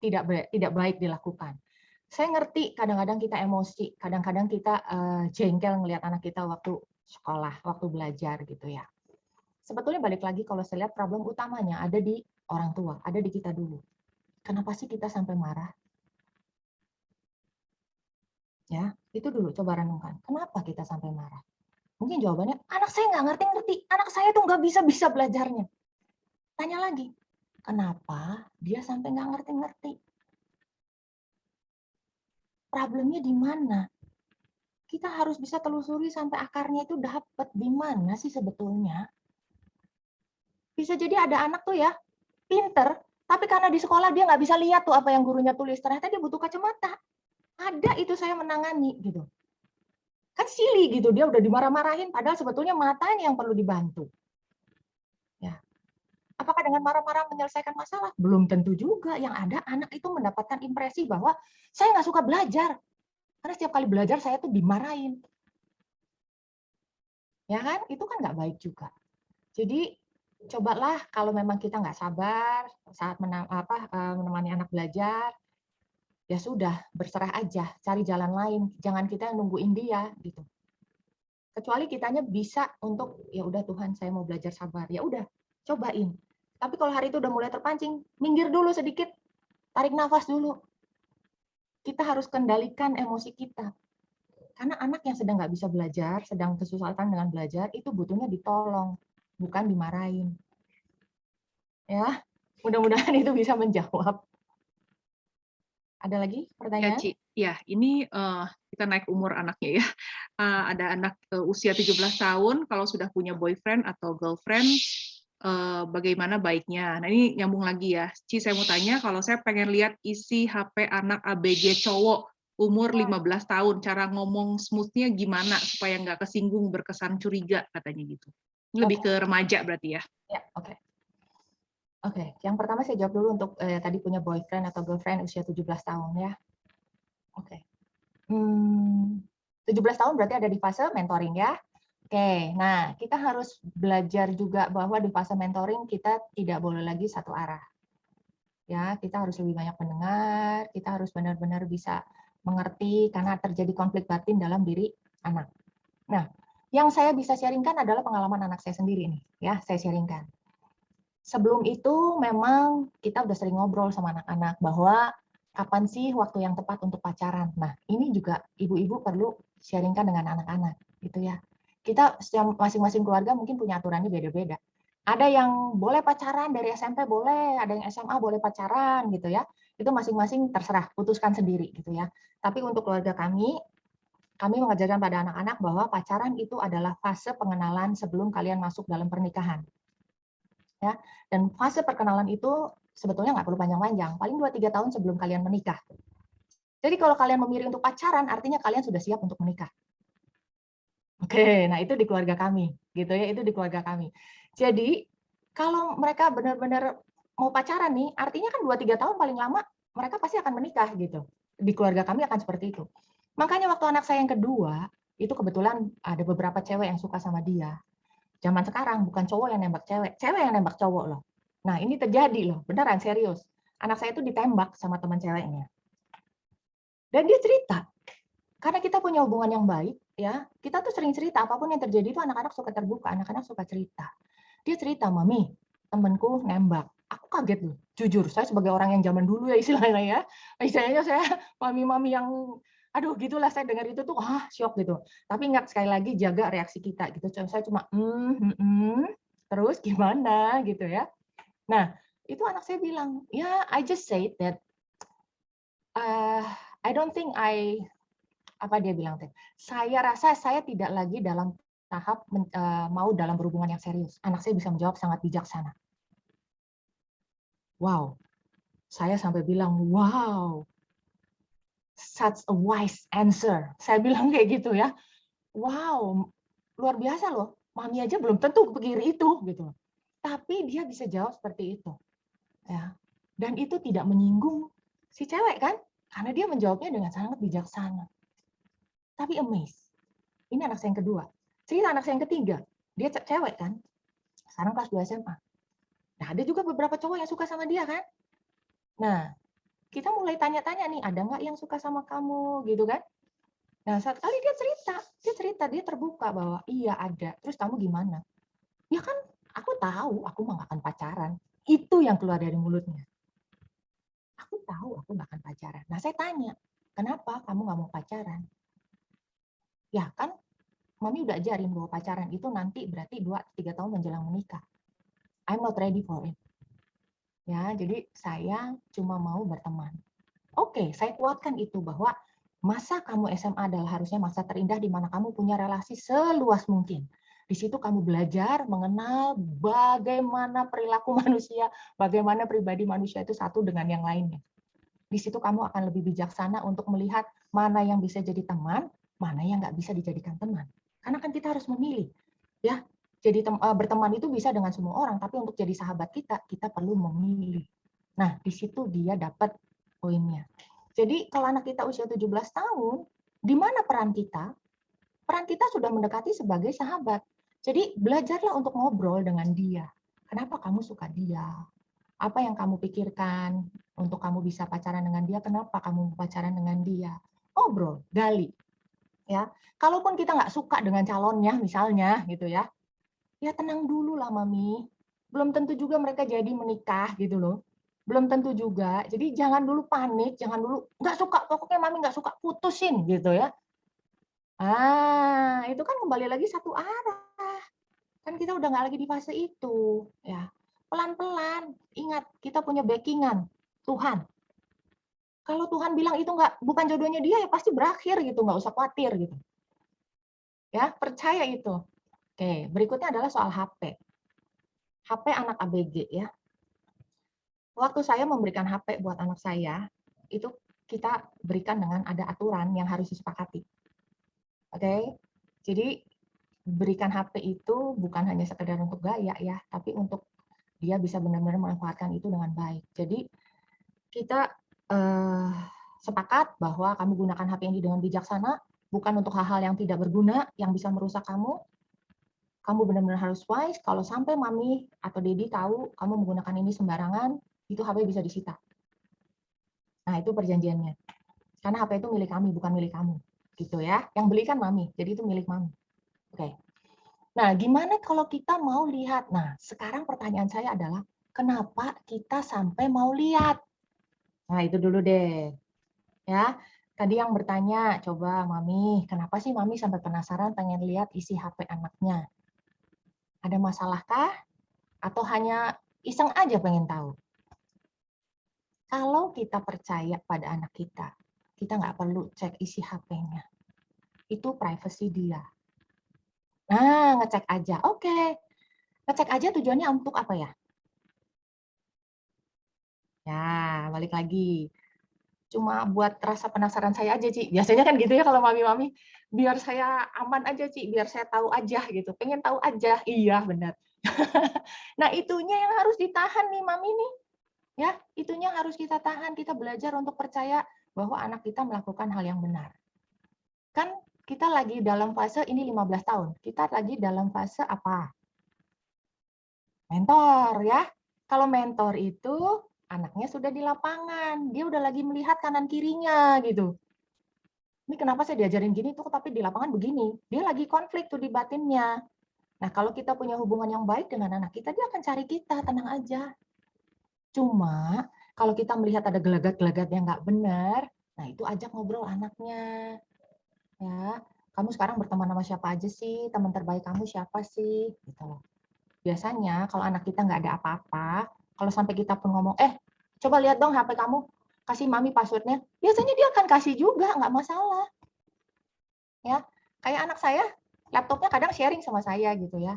tidak baik dilakukan. Saya ngerti kadang-kadang kita emosi, kadang-kadang kita jengkel ngelihat anak kita waktu sekolah, waktu belajar gitu ya. Sebetulnya balik lagi kalau saya lihat problem utamanya ada di orang tua, ada di kita dulu. Kenapa sih kita sampai marah? Ya, itu dulu coba renungkan. Kenapa kita sampai marah? Mungkin jawabannya, anak saya nggak ngerti-ngerti, anak saya tuh nggak bisa-bisa belajarnya. Tanya lagi, kenapa dia sampai nggak ngerti-ngerti? Problemnya di mana? Kita harus bisa telusuri sampai akarnya itu dapat di mana sih sebetulnya. Bisa jadi ada anak tuh ya, pinter, tapi karena di sekolah dia nggak bisa lihat tuh apa yang gurunya tulis. Ternyata dia butuh kacamata. Ada itu saya menangani gitu. Kan silly gitu, dia udah dimarah-marahin, padahal sebetulnya matanya yang perlu dibantu. Ya. Apakah dengan marah-marah menyelesaikan masalah? Belum tentu juga. Yang ada anak itu mendapatkan impresi bahwa saya nggak suka belajar. Karena setiap kali belajar saya tuh dimarahin. Ya kan? Itu kan nggak baik juga. Jadi cobalah kalau memang kita nggak sabar saat menemani anak belajar, ya sudah berserah aja, cari jalan lain. Jangan kita yang nungguin dia gitu. Kecuali kitanya bisa untuk ya udah Tuhan saya mau belajar sabar. Ya udah, cobain. Tapi kalau hari itu udah mulai terpancing, minggir dulu sedikit, tarik nafas dulu. Kita harus kendalikan emosi kita. Karena anak yang sedang nggak bisa belajar, sedang kesusahan dengan belajar, itu butuhnya ditolong, bukan dimarahin. Ya, mudah-mudahan itu bisa menjawab. Ada lagi Ya, pertanyaan? Ci. Ya, ini kita naik umur anaknya ya. Ada anak usia 17 tahun, kalau sudah punya boyfriend atau girlfriend, bagaimana baiknya? Nah, ini nyambung lagi ya. Ci, saya mau tanya, kalau saya pengen lihat isi HP anak ABG cowok umur 15 tahun, cara ngomong smooth-nya gimana supaya nggak kesinggung, berkesan curiga, katanya gitu. Ini lebih ke remaja berarti ya? Ya, oke. Oke, yang pertama saya jawab dulu untuk tadi punya boyfriend atau girlfriend usia 17 tahun ya. Oke. 17 tahun berarti ada di fase mentoring ya. Oke, nah kita harus belajar juga bahwa di fase mentoring kita tidak boleh lagi satu arah. Ya, kita harus lebih banyak mendengar, kita harus benar-benar bisa mengerti karena terjadi konflik batin dalam diri anak. Nah, yang saya bisa sharingkan adalah pengalaman anak saya sendiri nih, ya, saya sharingkan. Sebelum itu memang kita udah sering ngobrol sama anak-anak bahwa kapan sih waktu yang tepat untuk pacaran. Nah, ini juga ibu-ibu perlu sharingkan dengan anak-anak, gitu ya. Kita masing-masing keluarga mungkin punya aturannya beda-beda. Ada yang boleh pacaran dari SMP boleh, ada yang SMA boleh pacaran gitu ya. Itu masing-masing terserah, putuskan sendiri gitu ya. Tapi untuk keluarga kami mengajarkan pada anak-anak bahwa pacaran itu adalah fase pengenalan sebelum kalian masuk dalam pernikahan. Ya, dan fase perkenalan itu sebetulnya nggak perlu panjang-panjang, paling 2-3 tahun sebelum kalian menikah. Jadi kalau kalian memilih untuk pacaran, artinya kalian sudah siap untuk menikah. Oke, nah itu di keluarga kami, gitu ya, itu di keluarga kami. Jadi kalau mereka benar-benar mau pacaran nih, artinya kan 2-3 tahun paling lama mereka pasti akan menikah gitu. Di keluarga kami akan seperti itu. Makanya waktu anak saya yang kedua, itu kebetulan ada beberapa cewek yang suka sama dia. Zaman sekarang bukan cowok yang nembak cewek, cewek yang nembak cowok loh. Nah, ini terjadi loh, beneran serius. Anak saya itu ditembak sama teman ceweknya. Dan dia cerita, karena kita punya hubungan yang baik, ya, kita tuh sering cerita, apapun yang terjadi itu anak-anak suka terbuka, anak-anak suka cerita. Dia cerita, "Mami, temanku nembak." Aku kaget loh, jujur, saya sebagai orang yang zaman dulu ya istilahnya ya. Istilahnya saya mami-mami yang aduh gitulah saya dengar itu tuh syok gitu. Tapi ingat sekali lagi jaga reaksi kita gitu. Saya cuma terus gimana gitu ya. Nah, itu anak saya bilang, "Ya, I just said that I don't think apa dia bilang teh? Saya rasa saya tidak lagi dalam tahap mau dalam berhubungan yang serius." Anak saya bisa menjawab sangat bijaksana. Wow, saya sampai bilang, wow, such a wise answer. Saya bilang kayak gitu ya. Wow, luar biasa loh. Mami aja belum tentu kepikir itu gitu. Tapi dia bisa jawab seperti itu. Ya. Dan itu tidak menyinggung si cewek kan? Karena dia menjawabnya dengan sangat bijaksana. Tapi amazed. Ini anak saya yang kedua. Cerita anak saya yang ketiga. Dia cewek kan? Sekarang kelas 2 SMA. Nah, ada juga beberapa cowok yang suka sama dia kan? Nah, kita mulai tanya-tanya nih, ada nggak yang suka sama kamu gitu kan? Nah, saat kali dia terbuka bahwa iya ada. Terus kamu gimana? Ya kan, aku tahu, aku nggak akan pacaran. Itu yang keluar dari mulutnya. Aku tahu aku nggak akan pacaran. Nah, saya tanya, kenapa kamu nggak mau pacaran? Ya kan, Mami udah ajarin bahwa pacaran itu nanti berarti 2-3 tahun menjelang menikah. I'm not ready for it. Ya, jadi saya cuma mau berteman. Oke, saya kuatkan itu bahwa masa kamu SMA adalah harusnya masa terindah di mana kamu punya relasi seluas mungkin. Di situ kamu belajar mengenal bagaimana perilaku manusia, bagaimana pribadi manusia itu satu dengan yang lainnya. Di situ kamu akan lebih bijaksana untuk melihat mana yang bisa jadi teman, mana yang nggak bisa dijadikan teman. Karena kan kita harus memilih, ya. Jadi berteman itu bisa dengan semua orang, tapi untuk jadi sahabat kita perlu memilih. Nah, di situ dia dapat poinnya. Jadi kalau anak kita usia 17 tahun, Di mana peran kita? Peran kita sudah mendekati sebagai sahabat. Jadi belajarlah untuk ngobrol dengan dia. Kenapa kamu suka dia? Apa yang kamu pikirkan untuk kamu bisa pacaran dengan dia? Kenapa kamu pacaran dengan dia? Ngobrol, gali. Ya, kalaupun kita nggak suka dengan calonnya, misalnya, gitu ya, ya tenang dulu lah, Mami. Belum tentu juga mereka jadi menikah, gitu loh. Belum tentu juga. Jadi jangan dulu panik, jangan dulu nggak suka, pokoknya Mami nggak suka, putusin, gitu ya. Itu kan kembali lagi satu arah. Kan kita udah nggak lagi di fase itu, ya. Pelan-pelan, ingat kita punya backingan, Tuhan. Kalau Tuhan bilang itu bukan jodohnya dia, ya pasti berakhir gitu, nggak usah khawatir gitu. Ya, percaya itu. Oke, berikutnya adalah soal HP. HP anak ABG ya. Waktu saya memberikan HP buat anak saya, itu kita berikan dengan ada aturan yang harus disepakati. Oke, jadi berikan HP itu bukan hanya sekedar untuk gaya ya, tapi untuk dia bisa benar-benar memanfaatkan itu dengan baik. Jadi kita sepakat bahwa kamu gunakan HP ini dengan bijaksana, bukan untuk hal-hal yang tidak berguna, yang bisa merusak kamu. Kamu benar-benar harus wise, kalau sampai mami atau daddy tahu kamu menggunakan ini sembarangan, itu HP bisa disita. Nah, itu perjanjiannya. Karena HP itu milik kami, bukan milik kamu. Gitu ya. Yang beli kan mami, jadi itu milik mami. Oke. Nah, gimana kalau kita mau lihat? Nah, sekarang pertanyaan saya adalah, kenapa kita sampai mau lihat? Nah, itu dulu deh. Ya, tadi yang bertanya, coba Mami, kenapa sih Mami sampai penasaran pengen lihat isi HP anaknya? Ada masalahkah? Atau hanya iseng aja pengen tahu? Kalau kita percaya pada anak kita nggak perlu cek isi HP-nya. Itu privacy dia. Nah, ngecek aja. Oke. Ngecek aja tujuannya untuk apa ya? Ya, balik lagi. Cuma buat rasa penasaran saya aja, Ci. Biasanya kan gitu ya kalau mami-mami. Biar saya aman aja, Ci. Biar saya tahu aja gitu. Pengen tahu aja. Iya, benar. Nah, itunya yang harus ditahan nih, Mami nih. Ya, itunya harus kita tahan. Kita belajar untuk percaya bahwa anak kita melakukan hal yang benar. Kan kita lagi dalam fase ini 15 tahun. Kita lagi dalam fase apa? Mentor, ya. Kalau mentor itu anaknya sudah di lapangan, dia udah lagi melihat kanan kirinya gitu. Ini kenapa saya diajarin gini tuh, tapi di lapangan begini. Dia lagi konflik tuh di batinnya. Nah, kalau kita punya hubungan yang baik dengan anak kita, dia akan cari kita, tenang aja. Cuma kalau kita melihat ada gelagat-gelagat yang nggak benar, nah itu ajak ngobrol anaknya. Ya, kamu sekarang berteman sama siapa aja sih? Teman terbaik kamu siapa sih? Gitu loh. Biasanya kalau anak kita nggak ada apa-apa, kalau sampai kita pun ngomong, coba lihat dong HP kamu, kasih mami passwordnya, biasanya dia akan kasih juga, nggak masalah. Ya, kayak anak saya, laptopnya kadang sharing sama saya gitu ya.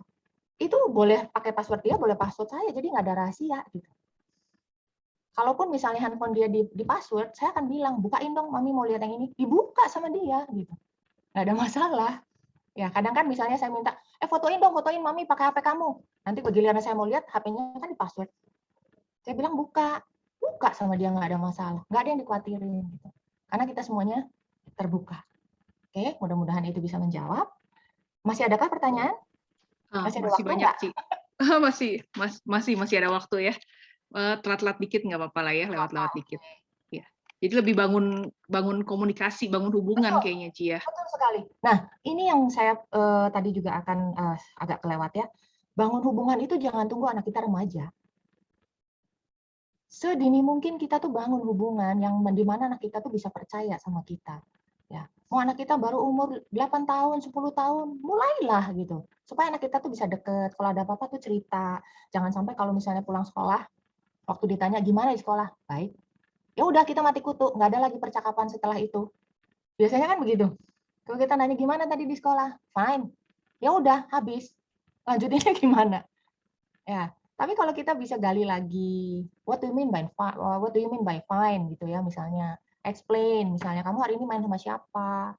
Itu boleh pakai password dia, boleh password saya, jadi nggak ada rahasia gitu. Kalaupun misalnya handphone dia di password, saya akan bilang, bukain dong, mami mau lihat yang ini, dibuka sama dia gitu. Nggak ada masalah. Ya, kadang kan misalnya saya minta, fotoin dong, fotoin mami pakai HP kamu. Nanti giliran saya mau lihat, HP-nya kan di password. Saya bilang buka sama dia, nggak ada masalah, nggak ada yang dikhawatirin gitu. Karena kita semuanya terbuka. Oke, mudah-mudahan itu bisa menjawab. Masih adakah pertanyaan? Masih ada waktu banyak, nggak? Ci. Masih ada waktu ya. Telat-telat dikit nggak apa-apa lah ya, lewat-lewat dikit. Ya. Jadi lebih bangun komunikasi, bangun hubungan kayaknya, Ci ya. Betul sekali. Nah, ini yang saya tadi juga akan agak kelewat ya. Bangun hubungan itu jangan tunggu anak kita remaja. Sedini mungkin kita tuh bangun hubungan yang di mana anak kita tuh bisa percaya sama kita. Ya, mau anak kita baru umur 8 tahun, 10 tahun, mulailah gitu. Supaya anak kita tuh bisa deket, kalau ada apa-apa tuh cerita. Jangan sampai kalau misalnya pulang sekolah, waktu ditanya gimana di sekolah, baik. Ya udah kita mati kutu, nggak ada lagi percakapan setelah itu. Biasanya kan begitu. Kalau kita nanya gimana tadi di sekolah, fine. Ya udah habis. Lanjutinnya gimana? Ya, tapi kalau kita bisa gali lagi, what do you mean by fine gitu ya, misalnya explain, misalnya kamu hari ini main sama siapa,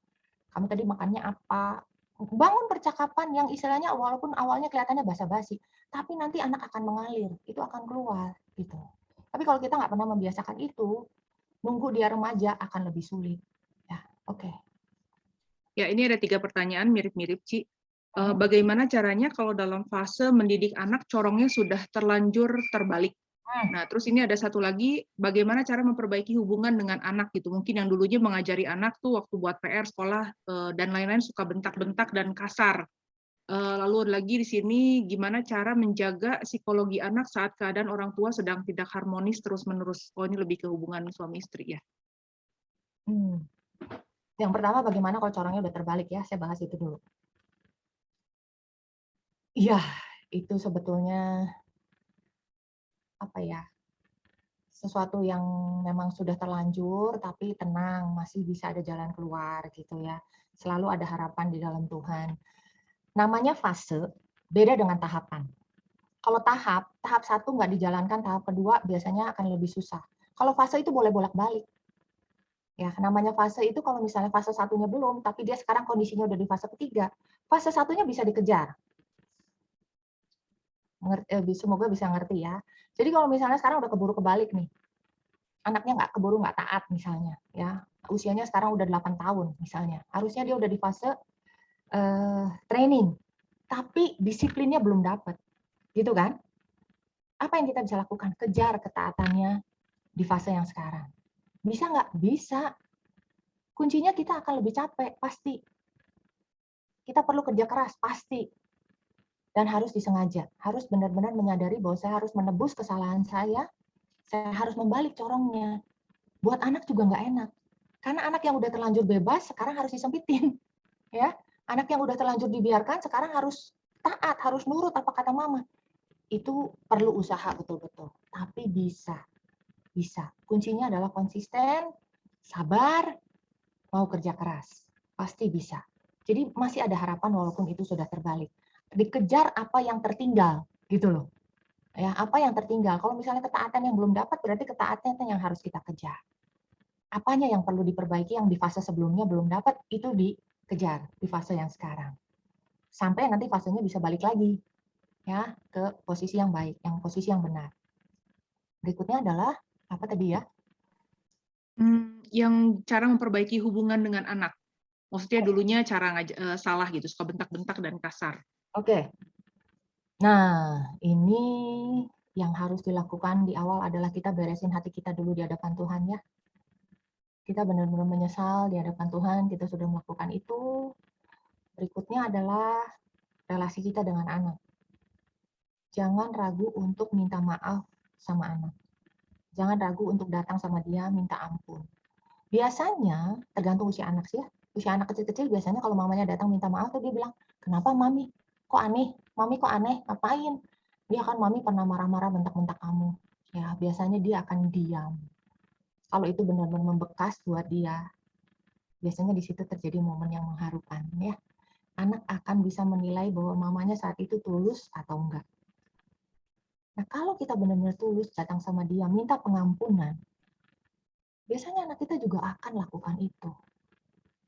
kamu tadi makannya apa, bangun percakapan yang istilahnya walaupun awalnya kelihatannya basa-basi, tapi nanti anak akan mengalir, itu akan keluar gitu. Tapi kalau kita nggak pernah membiasakan itu, nunggu dia remaja akan lebih sulit. Ya, oke. Ya, ini ada 3 pertanyaan mirip-mirip, Ci. Bagaimana caranya kalau dalam fase mendidik anak corongnya sudah terlanjur terbalik? Nah, terus ini ada satu lagi, bagaimana cara memperbaiki hubungan dengan anak gitu? Mungkin yang dulunya mengajari anak tuh waktu buat PR, sekolah, dan lain-lain suka bentak-bentak dan kasar. Lalu ada lagi di sini, gimana cara menjaga psikologi anak saat keadaan orang tua sedang tidak harmonis terus-menerus? Oh, ini lebih ke hubungan suami istri ya. Yang pertama, bagaimana kalau corongnya udah terbalik ya? Saya bahas itu dulu. Iya, itu sebetulnya apa ya? Sesuatu yang memang sudah terlanjur, tapi tenang, masih bisa ada jalan keluar gitu ya. Selalu ada harapan di dalam Tuhan. Namanya fase, beda dengan tahapan. Kalau tahap 1 nggak dijalankan, tahap kedua biasanya akan lebih susah. Kalau fase itu boleh bolak-balik. Ya, namanya fase itu kalau misalnya fase 1-nya belum, tapi dia sekarang kondisinya udah di fase ketiga, fase 1-nya bisa dikejar. Semoga bisa ngerti ya. Jadi kalau misalnya sekarang udah keburu kebalik nih, anaknya nggak taat misalnya, ya usianya sekarang udah 8 tahun misalnya, harusnya dia udah di fase training, tapi disiplinnya belum dapat, gitu kan? Apa yang kita bisa lakukan? Kejar ketaatannya di fase yang sekarang. Bisa nggak? Bisa. Kuncinya kita akan lebih capek, pasti. Kita perlu kerja keras, pasti. Dan harus disengaja. Harus benar-benar menyadari bahwa saya harus menebus kesalahan saya harus membalik corongnya. Buat anak juga nggak enak. Karena anak yang udah terlanjur bebas, sekarang harus disempitin. Ya, anak yang udah terlanjur dibiarkan, sekarang harus taat, harus nurut apa kata mama. Itu perlu usaha betul-betul. Tapi bisa. Bisa. Kuncinya adalah konsisten, sabar, mau kerja keras. Pasti bisa. Jadi masih ada harapan walaupun itu sudah terbalik. Dikejar apa yang tertinggal, gitu loh. Ya, apa yang tertinggal? Kalau misalnya ketaatan yang belum dapat, berarti ketaatan yang harus kita kejar. Apanya yang perlu diperbaiki yang di fase sebelumnya belum dapat, itu dikejar di fase yang sekarang. Sampai nanti fasenya bisa balik lagi ya ke posisi yang baik, yang posisi yang benar. Berikutnya adalah apa tadi ya? Yang cara memperbaiki hubungan dengan anak. Maksudnya dulunya cara salah gitu, suka bentak-bentak dan kasar. Oke. Nah, ini yang harus dilakukan di awal adalah kita beresin hati kita dulu di hadapan Tuhan ya. Kita benar-benar menyesal di hadapan Tuhan, kita sudah melakukan itu. Berikutnya adalah relasi kita dengan anak. Jangan ragu untuk minta maaf sama anak. Jangan ragu untuk datang sama dia minta ampun. Biasanya, tergantung usia anak sih ya. Usia anak kecil-kecil biasanya kalau mamanya datang minta maaf, tuh dia bilang, kenapa mami? Kok aneh? Mami kok aneh? Ngapain? Dia kan mami pernah marah-marah bentak-bentak kamu. Ya, biasanya dia akan diam. Kalau itu benar-benar membekas buat dia, biasanya di situ terjadi momen yang mengharukan ya. Anak akan bisa menilai bahwa mamanya saat itu tulus atau enggak. Nah, kalau kita benar-benar tulus datang sama dia, minta pengampunan, biasanya anak kita juga akan lakukan itu.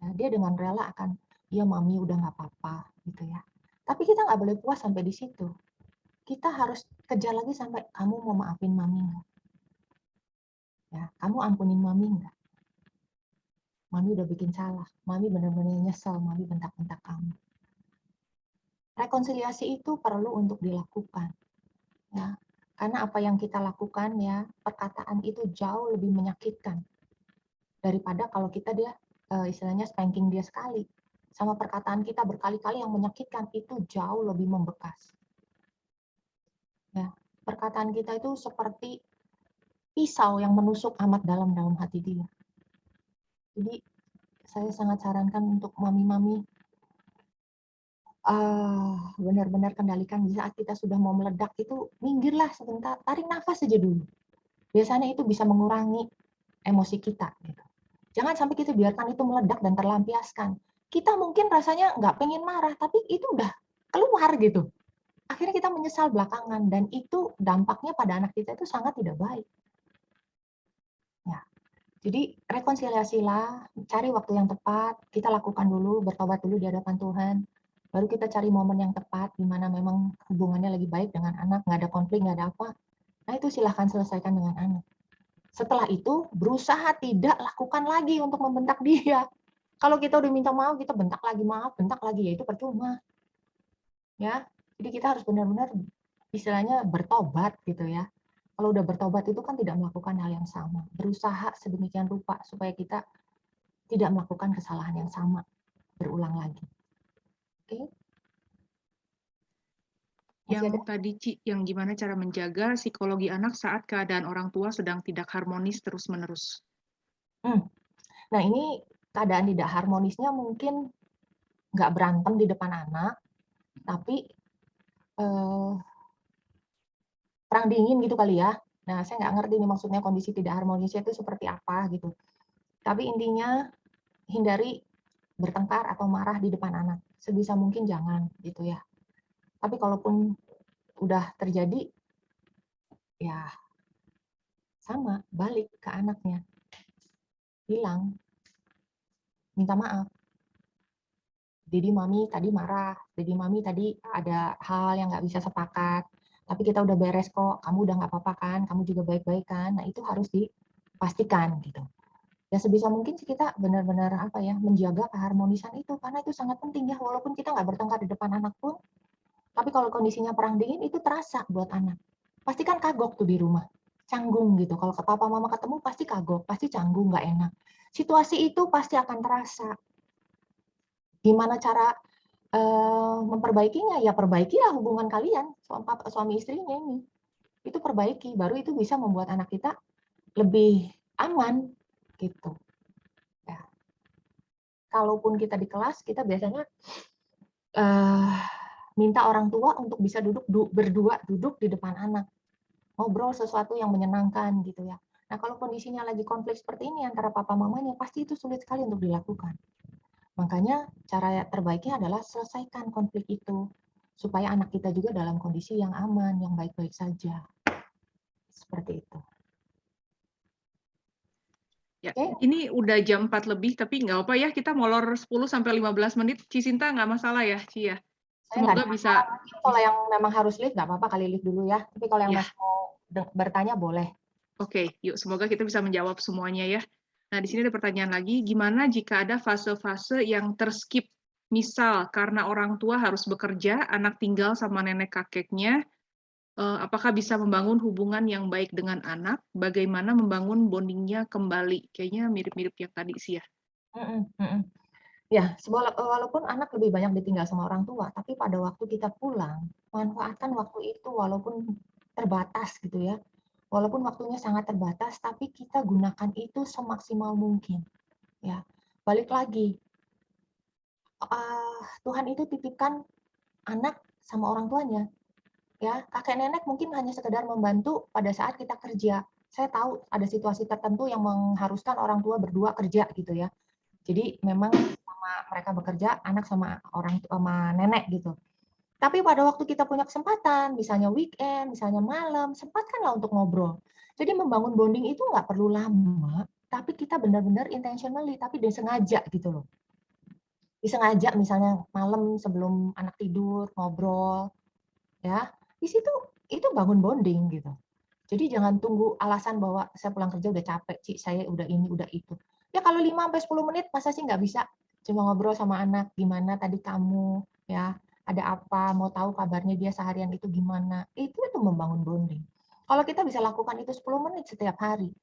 Nah, dia dengan rela akan, ya mami udah nggak apa-apa, gitu ya. Tapi kita nggak boleh puas sampai di situ. Kita harus kejar lagi sampai, kamu mau maafin mami nggak? Ya, kamu ampunin mami nggak? Mami udah bikin salah, mami benar-benar nyesel, mami bentak-bentak kamu. Rekonsiliasi itu perlu untuk dilakukan. Ya, karena apa yang kita lakukan ya, perkataan itu jauh lebih menyakitkan daripada kalau kita istilahnya spanking dia sekali. Sama perkataan kita berkali-kali yang menyakitkan itu jauh lebih membekas. Ya, perkataan kita itu seperti pisau yang menusuk amat dalam hati dia. Jadi saya sangat sarankan untuk mami-mami benar-benar kendalikan di saat kita sudah mau meledak itu, minggirlah sebentar, tarik nafas saja dulu. Biasanya itu bisa mengurangi emosi kita. Gitu. Jangan sampai kita biarkan itu meledak dan terlampiaskan. Kita mungkin rasanya nggak pengen marah, tapi itu udah keluar gitu. Akhirnya kita menyesal belakangan, dan itu dampaknya pada anak kita itu sangat tidak baik. Ya. Jadi rekonsiliasilah, cari waktu yang tepat, kita lakukan dulu, bertobat dulu di hadapan Tuhan. Baru kita cari momen yang tepat, di mana memang hubungannya lagi baik dengan anak, nggak ada konflik, nggak ada apa. Nah itu silahkan selesaikan dengan anak. Setelah itu, berusaha tidak lakukan lagi untuk membentak dia. Kalau kita udah minta maaf, kita bentak lagi, maaf, bentak lagi, ya itu percuma. Ya, jadi kita harus benar-benar istilahnya bertobat gitu ya. Kalau udah bertobat itu kan tidak melakukan hal yang sama. Berusaha sedemikian rupa supaya kita tidak melakukan kesalahan yang sama berulang lagi. Oke? Masih ada? Yang tadi Ci, yang gimana cara menjaga psikologi anak saat keadaan orang tua sedang tidak harmonis terus-menerus? Nah, ini keadaan tidak harmonisnya mungkin nggak berantem di depan anak, tapi perang dingin gitu kali ya. Nah, saya nggak ngerti nih maksudnya kondisi tidak harmonisnya itu seperti apa gitu. Tapi intinya hindari bertengkar atau marah di depan anak. Sebisa mungkin jangan gitu ya. Tapi kalaupun udah terjadi, ya sama, balik ke anaknya. Bilang, minta maaf. Jadi mami tadi marah, jadi mami tadi ada hal yang nggak bisa sepakat, tapi kita udah beres kok, kamu udah nggak apa-apa kan, kamu juga baik-baik kan, nah itu harus dipastikan gitu. Ya sebisa mungkin sih kita benar-benar apa ya, menjaga keharmonisan itu, karena itu sangat penting ya, walaupun kita nggak bertengkar di depan anak pun, tapi kalau kondisinya perang dingin itu terasa buat anak. Pasti kan kagok tuh di rumah, canggung gitu, kalau ke papa mama ketemu pasti kagok, pasti canggung, nggak enak. Situasi itu pasti akan terasa. Gimana cara memperbaikinya? Ya perbaikilah hubungan kalian, suami istrinya ini. Itu perbaiki, baru itu bisa membuat anak kita lebih aman gitu. Ya. Kalaupun kita di kelas, kita biasanya minta orang tua untuk bisa berdua duduk di depan anak, ngobrol sesuatu yang menyenangkan gitu ya. Nah kalau kondisinya lagi konflik seperti ini antara papa mamanya, pasti itu sulit sekali untuk dilakukan. Makanya cara terbaiknya adalah selesaikan konflik itu, supaya anak kita juga dalam kondisi yang aman, yang baik-baik saja. Seperti itu. Ya, Oke? ini udah jam 4 lebih, tapi nggak apa ya, kita molor 10-15 menit. Cisinta nggak masalah ya, Ci ya? Saya nggak Semoga ada bisa, masalah. Mungkin kalau yang memang harus live, nggak apa-apa kali live dulu ya. Tapi kalau yang ya. masih mau bertanya, boleh. Oke, yuk semoga kita bisa menjawab semuanya ya. Nah, di sini ada pertanyaan lagi, gimana jika ada fase-fase yang terskip? Misal, karena orang tua harus bekerja, anak tinggal sama nenek kakeknya, apakah bisa membangun hubungan yang baik dengan anak? Bagaimana membangun bondingnya kembali? Kayaknya mirip-mirip yang tadi sih ya. Ya, walaupun anak lebih banyak ditinggal sama orang tua, tapi pada waktu kita pulang, manfaatkan waktu itu walaupun terbatas gitu ya. Walaupun waktunya sangat terbatas, tapi kita gunakan itu semaksimal mungkin. Ya, balik lagi, Tuhan itu titipkan anak sama orang tuanya. Ya, kakek nenek mungkin hanya sekedar membantu pada saat kita kerja. Saya tahu ada situasi tertentu yang mengharuskan orang tua berdua kerja gitu ya. Jadi memang sama mereka bekerja, anak sama orang sama nenek gitu. Tapi pada waktu kita punya kesempatan, misalnya weekend, misalnya malam, sempatkanlah untuk ngobrol. Jadi membangun bonding itu nggak perlu lama, tapi kita benar-benar intentionally, tapi disengaja gitu loh. Disengaja misalnya malam sebelum anak tidur, ngobrol, ya. Di situ itu bangun bonding gitu. Jadi jangan tunggu alasan bahwa saya pulang kerja udah capek, Ci, saya udah ini, udah itu. Ya kalau 5-10 menit masa sih nggak bisa cuma ngobrol sama anak, gimana tadi kamu, ya, ada apa, mau tahu kabarnya dia seharian itu gimana. Itu membangun bonding. Kalau kita bisa lakukan itu 10 menit setiap hari,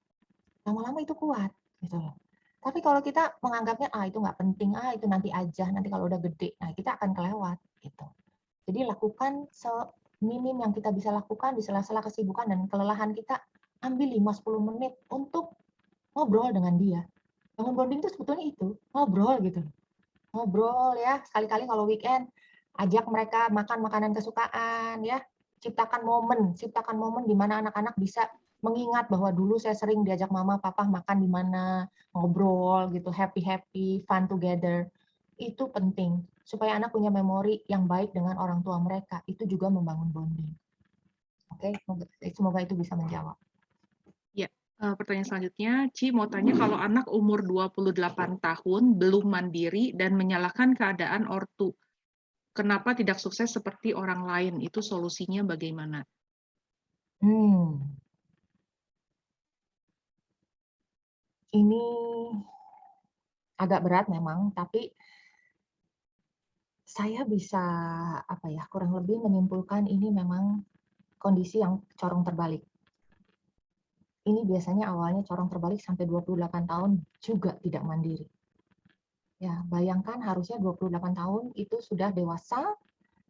lama-lama itu kuat gitu loh. Tapi kalau kita menganggapnya itu nggak penting, itu nanti aja, nanti kalau udah gede, nah kita akan kelewat gitu. Jadi lakukan seminim yang kita bisa lakukan di sela-sela kesibukan dan kelelahan kita, ambil 5-10 menit untuk ngobrol dengan dia. Bangun bonding itu sebetulnya itu, ngobrol gitu. Ngobrol ya, sekali-kali kalau weekend, ajak mereka makan makanan kesukaan ya. Ciptakan momen di mana anak-anak bisa mengingat bahwa dulu saya sering diajak mama, papa makan di mana, ngobrol gitu, happy-happy, fun together. Itu penting supaya anak punya memori yang baik dengan orang tua mereka. Itu juga membangun bonding. Oke, semoga itu bisa menjawab. Ya, pertanyaan selanjutnya, Ci mau tanya kalau anak umur 28 tahun belum mandiri dan menyalahkan keadaan ortu, kenapa tidak sukses seperti orang lain? Itu solusinya bagaimana? Ini agak berat memang, tapi saya bisa kurang lebih menyimpulkan ini memang kondisi yang corong terbalik. Ini biasanya awalnya corong terbalik sampai 28 tahun juga tidak mandiri. Ya, bayangkan harusnya 28 tahun itu sudah dewasa,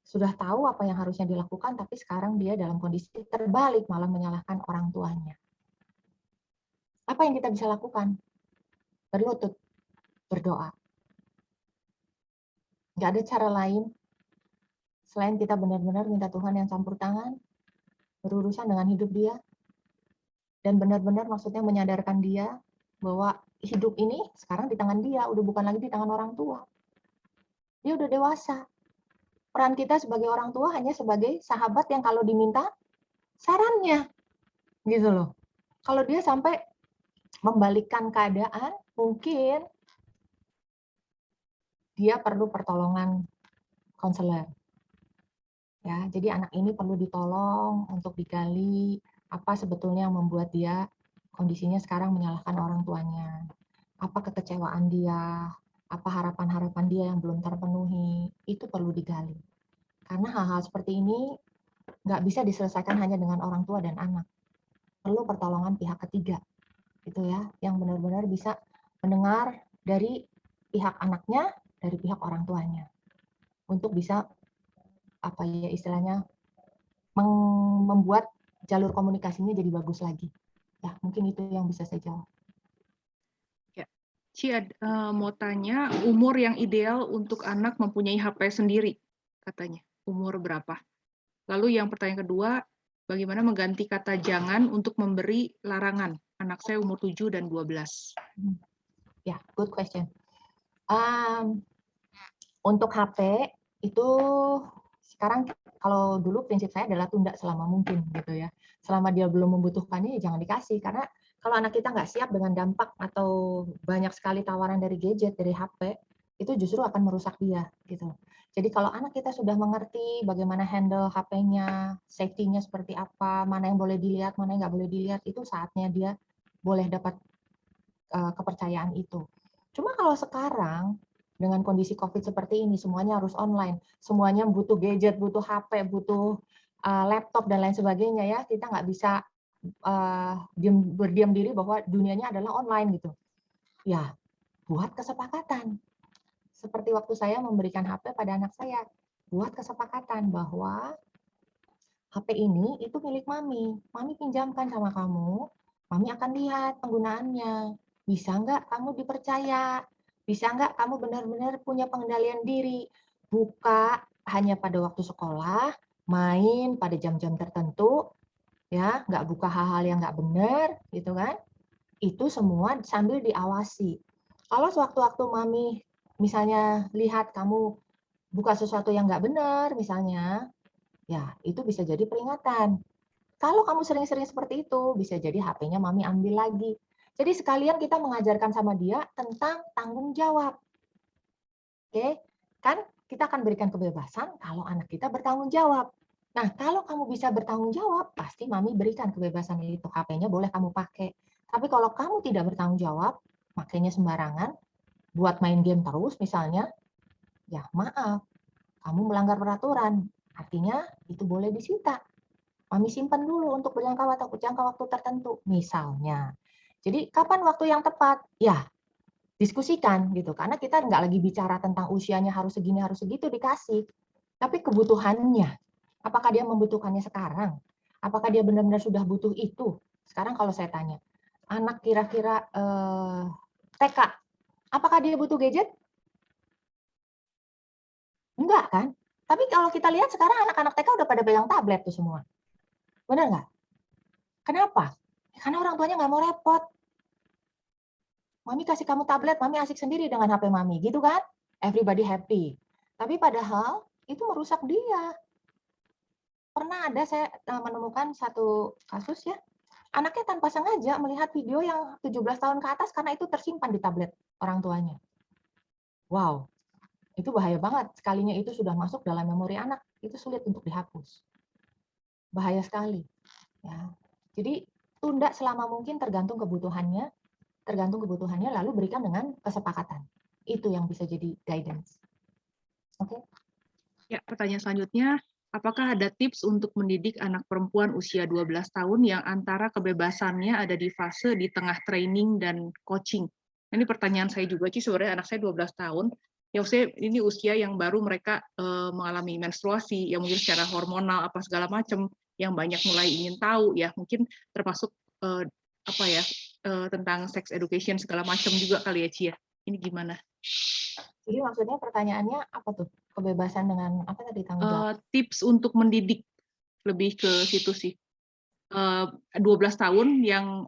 sudah tahu apa yang harusnya dilakukan, tapi sekarang dia dalam kondisi terbalik malah menyalahkan orang tuanya. Apa yang kita bisa lakukan? Berlutut, berdoa. Nggak ada cara lain selain kita benar-benar minta Tuhan yang campur tangan, berurusan dengan hidup dia, dan benar-benar maksudnya menyadarkan dia bahwa hidup ini sekarang di tangan dia, udah bukan lagi di tangan orang tua. Dia udah dewasa. Peran kita sebagai orang tua hanya sebagai sahabat yang kalau diminta sarannya, gitu loh. Kalau dia sampai membalikkan keadaan, mungkin dia perlu pertolongan konselor. Ya, jadi anak ini perlu ditolong untuk digali apa sebetulnya yang membuat dia kondisinya sekarang menyalahkan orang tuanya. Apa kekecewaan dia, apa harapan-harapan dia yang belum terpenuhi, itu perlu digali. Karena hal-hal seperti ini nggak bisa diselesaikan hanya dengan orang tua dan anak. Perlu pertolongan pihak ketiga, gitu ya, yang benar-benar bisa mendengar dari pihak anaknya, dari pihak orang tuanya, untuk bisa istilahnya membuat jalur komunikasinya jadi bagus lagi. Ya, mungkin itu yang bisa saya jawab. Ya, Ci mau tanya umur yang ideal untuk anak mempunyai HP sendiri, katanya. Umur berapa? Lalu yang pertanyaan kedua, bagaimana mengganti kata jangan untuk memberi larangan? Anak saya umur 7 dan 12. Ya, good question. Untuk HP itu sekarang kalau dulu prinsip saya adalah tunda selama mungkin gitu ya. Selama dia belum membutuhkannya ya jangan dikasih, karena kalau anak kita nggak siap dengan dampak atau banyak sekali tawaran dari gadget, dari HP, itu justru akan merusak dia gitu. Jadi kalau anak kita sudah mengerti bagaimana handle HP-nya, safety-nya seperti apa, mana yang boleh dilihat, mana yang nggak boleh dilihat, itu saatnya dia boleh dapat kepercayaan itu. Cuma kalau sekarang dengan kondisi COVID seperti ini, semuanya harus online, semuanya butuh gadget, butuh HP, butuh laptop dan lain sebagainya ya. Kita nggak bisa berdiam diri bahwa dunianya adalah online gitu. Ya, buat kesepakatan. Seperti waktu saya memberikan HP pada anak saya, buat kesepakatan bahwa HP ini itu milik mami. Mami pinjamkan sama kamu, mami akan lihat penggunaannya. Bisa nggak kamu dipercaya? Bisa nggak kamu benar-benar punya pengendalian diri? Buka hanya pada waktu sekolah, main pada jam-jam tertentu, ya nggak buka hal-hal yang nggak benar, gitu kan? Itu semua sambil diawasi. Kalau sewaktu-waktu mami misalnya lihat kamu buka sesuatu yang nggak benar, misalnya, ya itu bisa jadi peringatan. Kalau kamu sering-sering seperti itu, bisa jadi HP-nya mami ambil lagi. Jadi sekalian kita mengajarkan sama dia tentang tanggung jawab. Oke, kan kita akan berikan kebebasan kalau anak kita bertanggung jawab. Nah, kalau kamu bisa bertanggung jawab, pasti mami berikan kebebasan itu. HP-nya boleh kamu pakai. Tapi kalau kamu tidak bertanggung jawab, makanya sembarangan, buat main game terus misalnya, ya maaf, kamu melanggar peraturan. Artinya itu boleh disita. Mami simpan dulu untuk jangka waktu tertentu, misalnya. Jadi kapan waktu yang tepat? Ya, diskusikan gitu. Karena kita nggak lagi bicara tentang usianya harus segini, harus segitu dikasih. Tapi kebutuhannya. Apakah dia membutuhkannya sekarang? Apakah dia benar-benar sudah butuh itu? Sekarang kalau saya tanya, anak kira-kira TK, apakah dia butuh gadget? Enggak kan? Tapi kalau kita lihat sekarang anak-anak TK udah pada pegang tablet tuh semua. Benar nggak? Kenapa? Karena orang tuanya nggak mau repot. Mami kasih kamu tablet, mami asik sendiri dengan HP mami, gitu kan? Everybody happy. Tapi padahal itu merusak dia. Pernah ada saya menemukan satu kasus ya, anaknya tanpa sengaja melihat video yang 17 tahun ke atas karena itu tersimpan di tablet orang tuanya. Wow, itu bahaya banget. Sekalinya itu sudah masuk dalam memori anak, itu sulit untuk dihapus. Bahaya sekali. Ya. Jadi tunda selama mungkin tergantung kebutuhannya lalu berikan dengan kesepakatan. Itu yang bisa jadi guidance. Oke. Ya, pertanyaan selanjutnya, apakah ada tips untuk mendidik anak perempuan usia 12 tahun yang antara kebebasannya ada di fase di tengah training dan coaching? Ini pertanyaan saya juga, Ci, sebenarnya anak saya 12 tahun. Ya, usia ini usia yang baru mereka mengalami menstruasi, yang mungkin secara hormonal apa segala macam, yang banyak mulai ingin tahu, ya mungkin termasuk tentang sex education segala macam juga kali ya, Ci ya. Ini gimana? Jadi maksudnya pertanyaannya apa tuh? Kebebasan dengan apa tadi tanggung jawab? Tips untuk mendidik, lebih ke situ sih. 12 tahun yang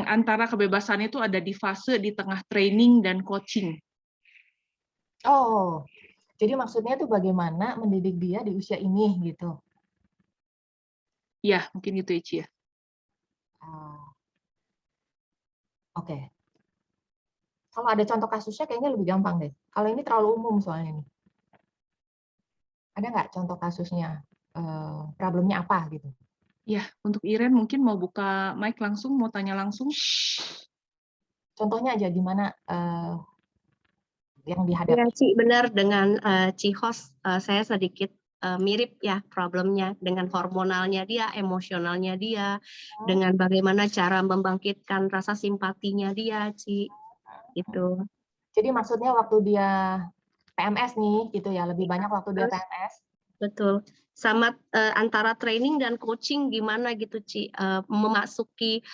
antara kebebasannya itu ada di fase di tengah training dan coaching. Oh, jadi maksudnya tuh bagaimana mendidik dia di usia ini gitu. Ya, mungkin gitu ya, Ci ya. Oke. Kalau ada contoh kasusnya kayaknya lebih gampang deh. Kalau ini terlalu umum soalnya nih. Ada nggak contoh kasusnya? Problemnya apa gitu? Ya, untuk Iren mungkin mau buka mic langsung, mau tanya langsung. Contohnya aja gimana yang dihadapi. Ya, Ci, benar dengan Ci host, saya sedikit mirip ya problemnya dengan hormonalnya dia, emosionalnya dia, dengan bagaimana cara membangkitkan rasa simpatinya dia, Ci, gitu. Jadi maksudnya waktu dia PMS nih, gitu ya, lebih banyak waktu dia Terus, PMS. betul. Sama antara training dan coaching gimana gitu, Ci, memasuki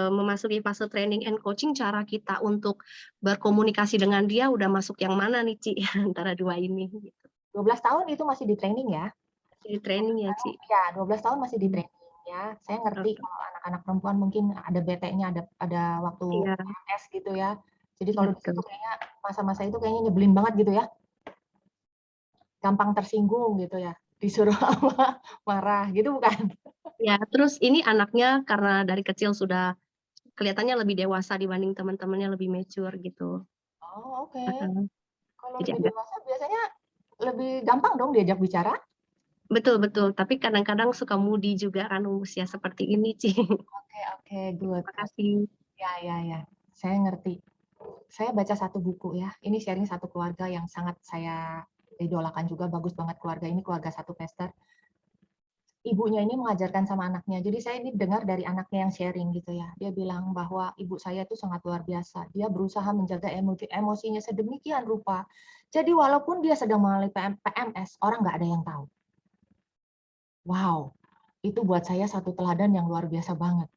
memasuki fase training and coaching, cara kita untuk berkomunikasi dengan dia udah masuk yang mana nih, Ci, antara dua ini gitu. 12 tahun itu masih di training ya? Di training ya, Ci? Ya, 12 tahun masih di training ya. Saya ngerti kalau anak-anak perempuan mungkin ada BT-nya, ada waktu Iya, PMS gitu ya. Jadi kalau di situ betul. kayaknya masa-masa itu kayaknya nyebelin banget gitu ya. Gampang tersinggung gitu ya. Disuruh marah gitu bukan? Ya, terus ini anaknya karena dari kecil sudah kelihatannya lebih dewasa dibanding teman-temannya, lebih mature gitu. Oh, oke. Kalau Jadi lebih agak dewasa biasanya lebih gampang dong diajak bicara. betul, tapi kadang-kadang suka moody juga kan usia seperti ini, Ci. Oke, good. Terima kasih. Ya. Saya ngerti. Saya baca satu buku ya. Ini sharing satu keluarga yang sangat saya idolakan juga. Bagus banget keluarga ini, keluarga satu pester. Ibunya ini mengajarkan sama anaknya. Jadi saya ini dengar dari anaknya yang sharing gitu ya. Dia bilang bahwa ibu saya itu sangat luar biasa. Dia berusaha menjaga emosinya sedemikian rupa. Jadi walaupun dia sedang mengalami PMS, orang nggak ada yang tahu. Wow, itu buat saya satu teladan yang luar biasa banget.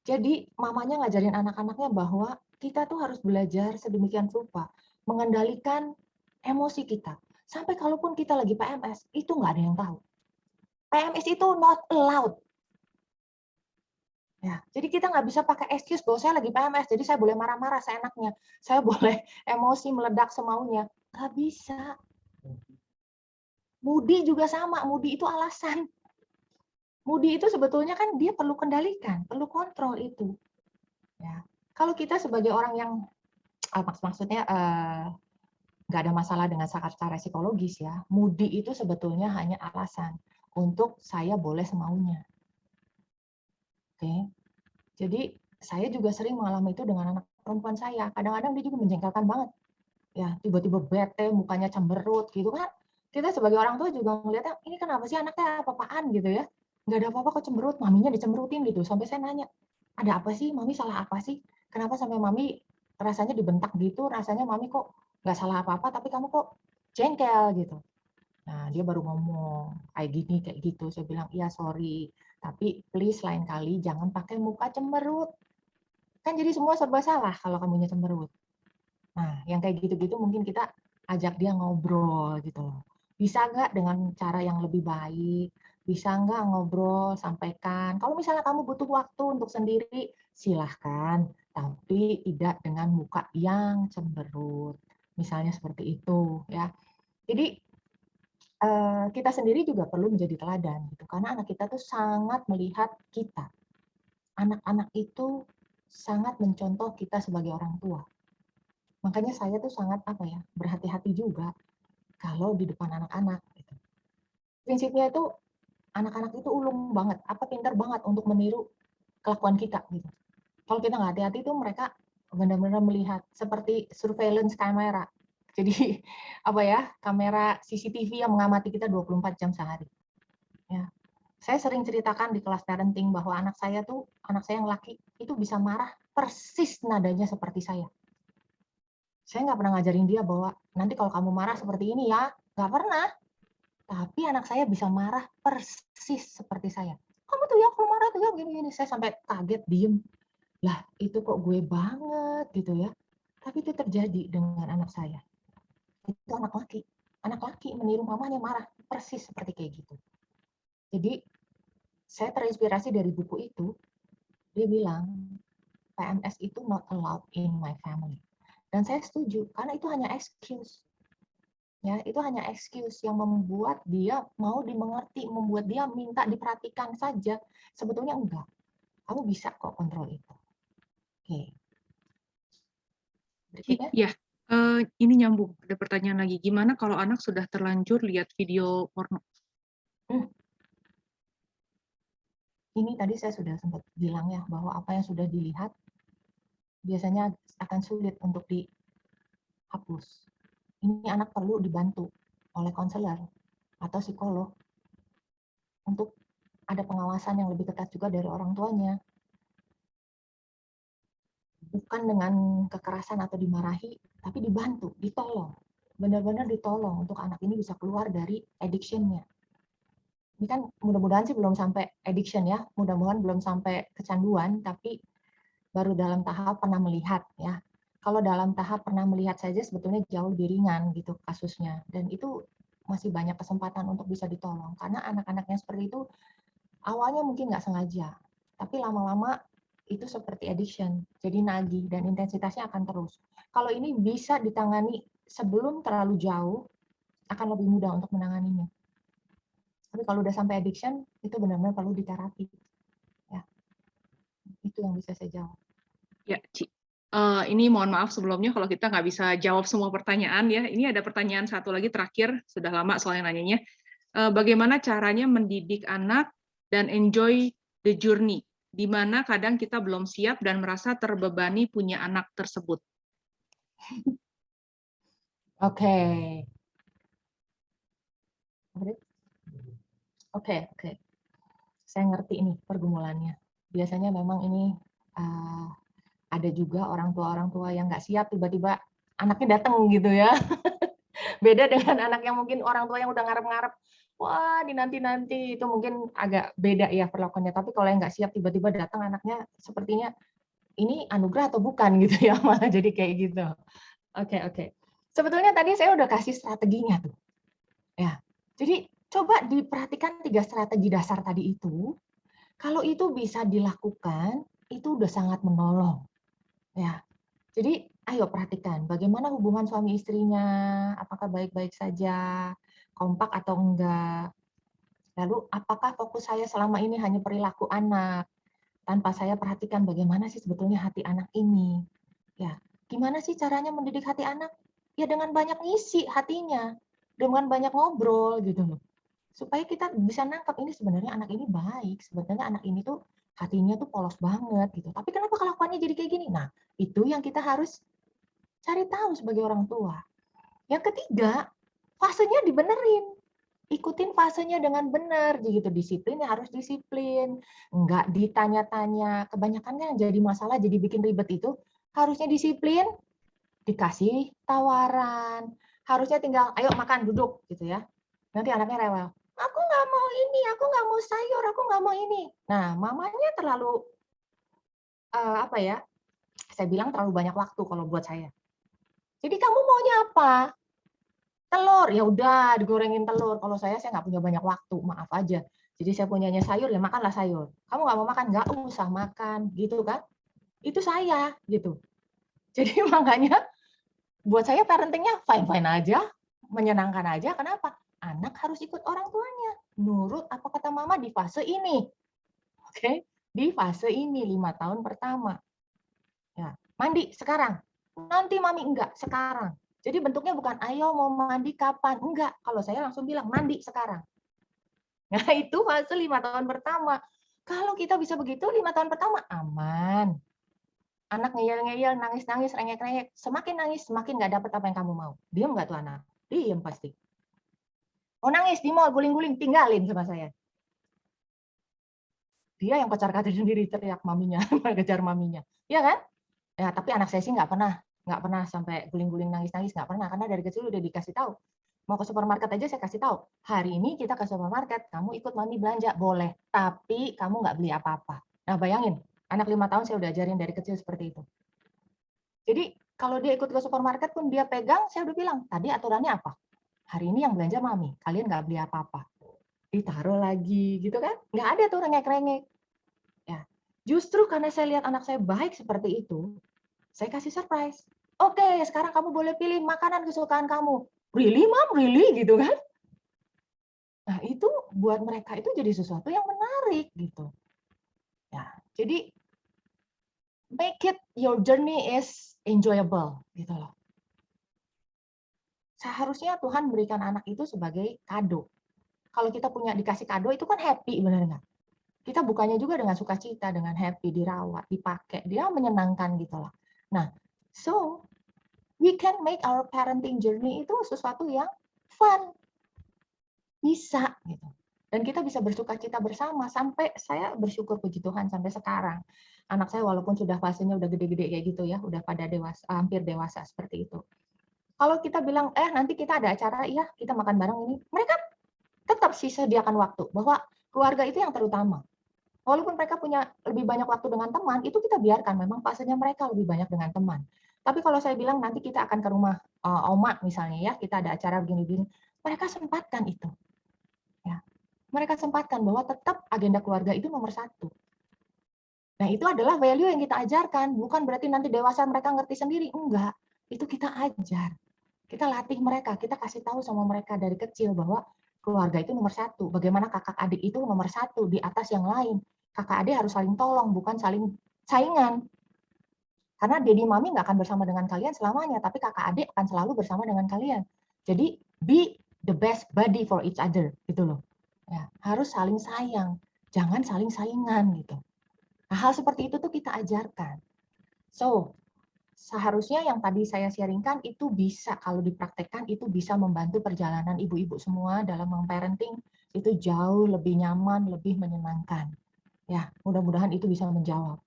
Jadi mamanya ngajarin anak-anaknya bahwa kita tuh harus belajar sedemikian rupa mengendalikan emosi kita. Sampai kalaupun kita lagi PMS, itu nggak ada yang tahu. PMS itu not allowed. Ya, jadi kita nggak bisa pakai excuse bahwa saya lagi PMS, jadi saya boleh marah-marah seenaknya. Saya boleh emosi meledak semaunya. Nggak bisa. Moody juga sama, moody itu alasan. Moody itu sebetulnya kan dia perlu kendalikan, perlu kontrol itu. Ya. Kalau kita sebagai orang yang maksudnya nggak ada masalah dengan secara psikologis ya, moody itu sebetulnya hanya alasan untuk saya boleh semaunya. Oke, jadi saya juga sering mengalami itu dengan anak perempuan saya. Kadang-kadang dia juga menjengkelkan banget. Ya, tiba-tiba bete, mukanya cemberut gitu kan. Kita sebagai orang tua juga ngeliatnya, ini kenapa sih anaknya apa-apaan gitu ya. Nggak ada apa-apa kok cemberut, maminya dicemberutin gitu. Sampai saya nanya, ada apa sih? Mami salah apa sih? Kenapa sampai mami rasanya dibentak gitu? Rasanya mami kok nggak salah apa-apa, tapi kamu kok jengkel gitu. Nah, dia baru ngomong kayak gini, kayak gitu. Saya bilang, iya sorry. Tapi please lain kali jangan pakai muka cemberut. Kan jadi semua serba salah kalau kamunya cemberut. Nah, yang kayak gitu-gitu mungkin kita ajak dia ngobrol gitu loh. Bisa nggak dengan cara yang lebih baik? Bisa nggak ngobrol, sampaikan. Kalau misalnya kamu butuh waktu untuk sendiri, silahkan. Tapi tidak dengan muka yang cemberut. Misalnya seperti itu. Ya. Jadi kita sendiri juga perlu menjadi teladan. Gitu. Karena anak kita tuh sangat melihat kita. Anak-anak itu sangat mencontoh kita sebagai orang tua. Makanya saya tuh sangat berhati-hati juga kalau di depan anak-anak. Gitu. Prinsipnya itu anak-anak itu ulung banget, pintar banget untuk meniru kelakuan kita. Gitu. Kalau kita nggak hati-hati tuh mereka benar-benar melihat seperti surveillance kamera. Jadi apa ya, kamera CCTV yang mengamati kita 24 jam sehari. Ya. Saya sering ceritakan di kelas parenting bahwa anak saya yang laki itu bisa marah persis nadanya seperti saya. Saya nggak pernah ngajarin dia bahwa nanti kalau kamu marah seperti ini ya, nggak pernah. Tapi anak saya bisa marah persis seperti saya. Kamu tuh ya kalau marah tuh ya begini-gini. Saya sampai kaget, diem. Lah itu kok gue banget gitu ya. Tapi itu terjadi dengan anak saya. Itu anak laki. Anak laki meniru mamanya marah persis seperti kayak gitu. Jadi saya terinspirasi dari buku itu. Dia bilang PMS itu not allowed in my family. Dan saya setuju karena itu hanya excuse. Ya, itu hanya excuse yang membuat dia mau dimengerti, membuat dia minta diperhatikan saja. Sebetulnya enggak. Kamu bisa kok kontrol itu. Oke. Berikutnya. Ya, ini nyambung. Ada pertanyaan lagi. Gimana kalau anak sudah terlanjur lihat video porno? Ini tadi saya sudah sempat bilang ya, bahwa apa yang sudah dilihat biasanya akan sulit untuk dihapus. Ini anak perlu dibantu oleh konselor atau psikolog untuk ada pengawasan yang lebih ketat juga dari orang tuanya. Bukan dengan kekerasan atau dimarahi, tapi dibantu, ditolong. Benar-benar ditolong untuk anak ini bisa keluar dari addiction-nya. Ini kan mudah-mudahan sih belum sampai addiction ya, mudah-mudahan belum sampai kecanduan, tapi baru dalam tahap pernah melihat ya. Kalau dalam tahap pernah melihat saja sebetulnya jauh lebih ringan gitu kasusnya. Dan itu masih banyak kesempatan untuk bisa ditolong. Karena anak-anak yang seperti itu awalnya mungkin nggak sengaja, tapi lama-lama itu seperti addiction, jadi nagih dan intensitasnya akan terus. Kalau ini bisa ditangani sebelum terlalu jauh, akan lebih mudah untuk menanganinya. Tapi kalau udah sampai addiction, itu benar-benar perlu diterapi. Ya, itu yang bisa saya jawab. Ya, Ci. Ini mohon maaf sebelumnya kalau kita nggak bisa jawab semua pertanyaan ya. Ini ada pertanyaan satu lagi terakhir, sudah lama soalnya nanyanya. Bagaimana caranya mendidik anak dan enjoy the journey, di mana kadang kita belum siap dan merasa terbebani punya anak tersebut. Oke. Oke. Saya ngerti ini pergumulannya. Biasanya memang ini ada juga orang tua yang nggak siap tiba-tiba anaknya datang gitu ya. Beda dengan anak yang mungkin orang tua yang udah ngarep-ngarep, wah di nanti-nanti itu mungkin agak beda ya perlakuannya. Tapi kalau yang nggak siap tiba-tiba datang anaknya sepertinya ini anugerah atau bukan gitu ya, malah jadi kayak gitu. Oke. Sebetulnya tadi saya udah kasih strateginya tuh. Ya. Jadi coba diperhatikan 3 strategi dasar tadi itu. Kalau itu bisa dilakukan, itu udah sangat menolong. Ya. Jadi ayo perhatikan bagaimana hubungan suami istrinya, apakah baik-baik saja, kompak atau enggak. Lalu apakah fokus saya selama ini hanya perilaku anak, tanpa saya perhatikan bagaimana sih sebetulnya hati anak ini. Ya, gimana sih caranya mendidik hati anak? Ya dengan banyak ngisi hatinya, dengan banyak ngobrol gitu loh. Supaya kita bisa nangkap ini sebenarnya anak ini baik, sebenarnya anak ini tuh hatinya tuh polos banget gitu. Tapi kenapa kelakuannya jadi kayak gini? Nah, itu yang kita harus cari tahu sebagai orang tua. Yang ketiga, fasenya dibenerin. Ikutin fasenya dengan benar, gitu. Disiplinnya harus disiplin, enggak ditanya-tanya. Kebanyakan kan yang jadi masalah, jadi bikin ribet itu harusnya disiplin, dikasih tawaran, harusnya tinggal ayo makan duduk gitu ya. Nanti anaknya rewel. Aku nggak mau ini, aku nggak mau sayur, aku nggak mau ini. Nah, mamanya terlalu apa ya? Saya bilang terlalu banyak waktu kalau buat saya. Jadi kamu maunya apa? Telur, ya udah digorengin telur. Kalau saya nggak punya banyak waktu, maaf aja. Jadi saya punyanya sayur, ya makanlah sayur. Kamu nggak mau makan, nggak usah makan, gitu kan? Itu saya, gitu. Jadi makanya buat saya parentingnya fine-fine aja, menyenangkan aja. Kenapa? Anak harus ikut orang tuanya. Nurut apa kata mama di fase ini. Oke, di fase ini 5 tahun pertama. Ya, mandi sekarang. Nanti mami enggak, sekarang. Jadi bentuknya bukan ayo mau mandi kapan, enggak. Kalau saya langsung bilang mandi sekarang. Nah, itu fase 5 tahun pertama. Kalau kita bisa begitu 5 tahun pertama aman. Anak ngeyel-ngeyel, nangis-nangis, rengek-rengek. Semakin nangis, semakin nggak dapat apa yang kamu mau. Diem nggak tuh anak? Diem pasti. Mau nangis di mall, guling-guling, tinggalin sama saya. Dia yang kocar-kacir sendiri, teriak maminya, kejar maminya. Iya kan? Ya, tapi anak saya sih nggak pernah sampai guling-guling nangis-nangis, nggak pernah. Karena dari kecil udah dikasih tahu. Mau ke supermarket aja saya kasih tahu. Hari ini kita ke supermarket, kamu ikut mami belanja, boleh. Tapi kamu nggak beli apa-apa. Nah bayangin, anak 5 tahun saya udah ajarin dari kecil seperti itu. Jadi kalau dia ikut ke supermarket pun dia pegang, saya udah bilang, tadi aturannya apa? Hari ini yang belanja mami, kalian nggak beli apa-apa. Ditaruh lagi, gitu kan? Nggak ada tuh rengek-rengek. Ya, justru karena saya lihat anak saya baik seperti itu, saya kasih surprise. Oke, sekarang kamu boleh pilih makanan kesukaan kamu. Really, Mom? Really? Gitu kan? Nah, itu buat mereka itu jadi sesuatu yang menarik gitu. Ya, jadi make it your journey is enjoyable gitu loh. Seharusnya Tuhan berikan anak itu sebagai kado. Kalau kita punya dikasih kado itu kan happy, benar nggak? Kita bukannya juga dengan sukacita, dengan happy, dirawat, dipakai, dia menyenangkan gitu loh. Nah, so we can make our parenting journey itu sesuatu yang fun, bisa gitu. Dan kita bisa bersukacita bersama sampai saya bersyukur puji Tuhan sampai sekarang. Anak saya walaupun sudah fasenya udah gede-gede kayak gitu ya, udah pada dewasa, hampir dewasa seperti itu. Kalau kita bilang, nanti kita ada acara, ya kita makan bareng ini, mereka tetap sih sediakan waktu, bahwa keluarga itu yang terutama. Walaupun mereka punya lebih banyak waktu dengan teman, itu kita biarkan, memang fasenya mereka lebih banyak dengan teman. Tapi kalau saya bilang nanti kita akan ke rumah oma misalnya ya, kita ada acara begini-begini, mereka sempatkan itu. Ya. Mereka sempatkan bahwa tetap agenda keluarga itu nomor 1. Nah itu adalah value yang kita ajarkan, bukan berarti nanti dewasa mereka ngerti sendiri, enggak. Itu kita ajar. Kita latih mereka, kita kasih tahu sama mereka dari kecil bahwa keluarga itu nomor 1. Bagaimana kakak adik itu nomor 1 di atas yang lain. Kakak adik harus saling tolong, bukan saling saingan. Karena daddy mami nggak akan bersama dengan kalian selamanya, tapi kakak adik akan selalu bersama dengan kalian. Jadi be the best buddy for each other, gitu loh. Ya, harus saling sayang, jangan saling saingan gitu. Nah, hal seperti itu tuh kita ajarkan. So, seharusnya yang tadi saya sharingkan itu bisa, kalau dipraktekkan itu bisa membantu perjalanan ibu-ibu semua dalam parenting itu jauh lebih nyaman, lebih menyenangkan. Ya, mudah-mudahan itu bisa menjawab.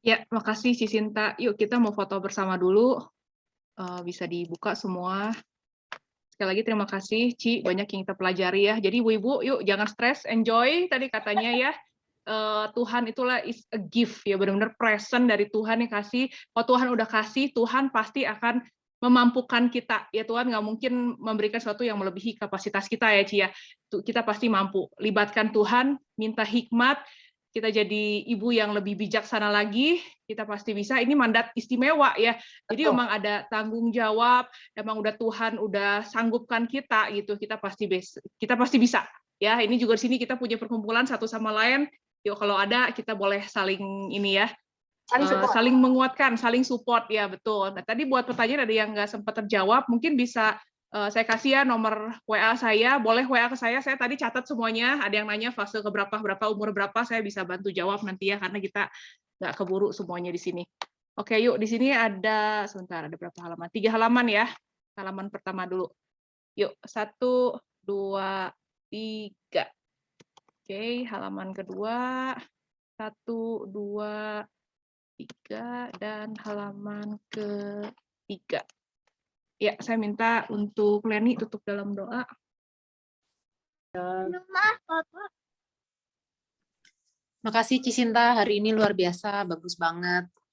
Ya, makasih Cisinta. Yuk kita mau foto bersama dulu. Bisa dibuka semua. Sekali lagi terima kasih Ci, banyak yang kita pelajari ya. Jadi ibu-ibu, yuk jangan stres, enjoy tadi katanya ya. Tuhan itulah is a gift ya, benar-benar present dari Tuhan yang kasih. Kalau Tuhan udah kasih, Tuhan pasti akan memampukan kita ya. Tuhan nggak mungkin memberikan sesuatu yang melebihi kapasitas kita ya Ci ya. Kita pasti mampu. Libatkan Tuhan, minta hikmat, kita jadi ibu yang lebih bijaksana lagi, kita pasti bisa. Ini mandat istimewa ya. Jadi memang ada tanggung jawab, memang udah Tuhan udah sanggupkan kita gitu. Kita pasti bisa. Ya, ini juga di sini kita punya perkumpulan satu sama lain. Yuk kalau ada kita boleh saling ini ya. Saling menguatkan, saling support ya, betul. Nah, tadi buat pertanyaan ada yang nggak sempat terjawab, mungkin bisa saya kasih ya nomor WA saya, boleh WA ke saya tadi catat semuanya, ada yang nanya fase keberapa, umur berapa, saya bisa bantu jawab nanti ya, karena kita nggak keburu semuanya di sini. Oke, yuk di sini ada, sebentar, ada berapa halaman? 3 halaman ya, halaman pertama dulu. Yuk, 1, 2, 3. Oke, halaman kedua, 1, 2, 3, dan halaman ke-3. Ya, saya minta untuk Leni tutup dalam doa. Makasih Cisinta, hari ini luar biasa, bagus banget.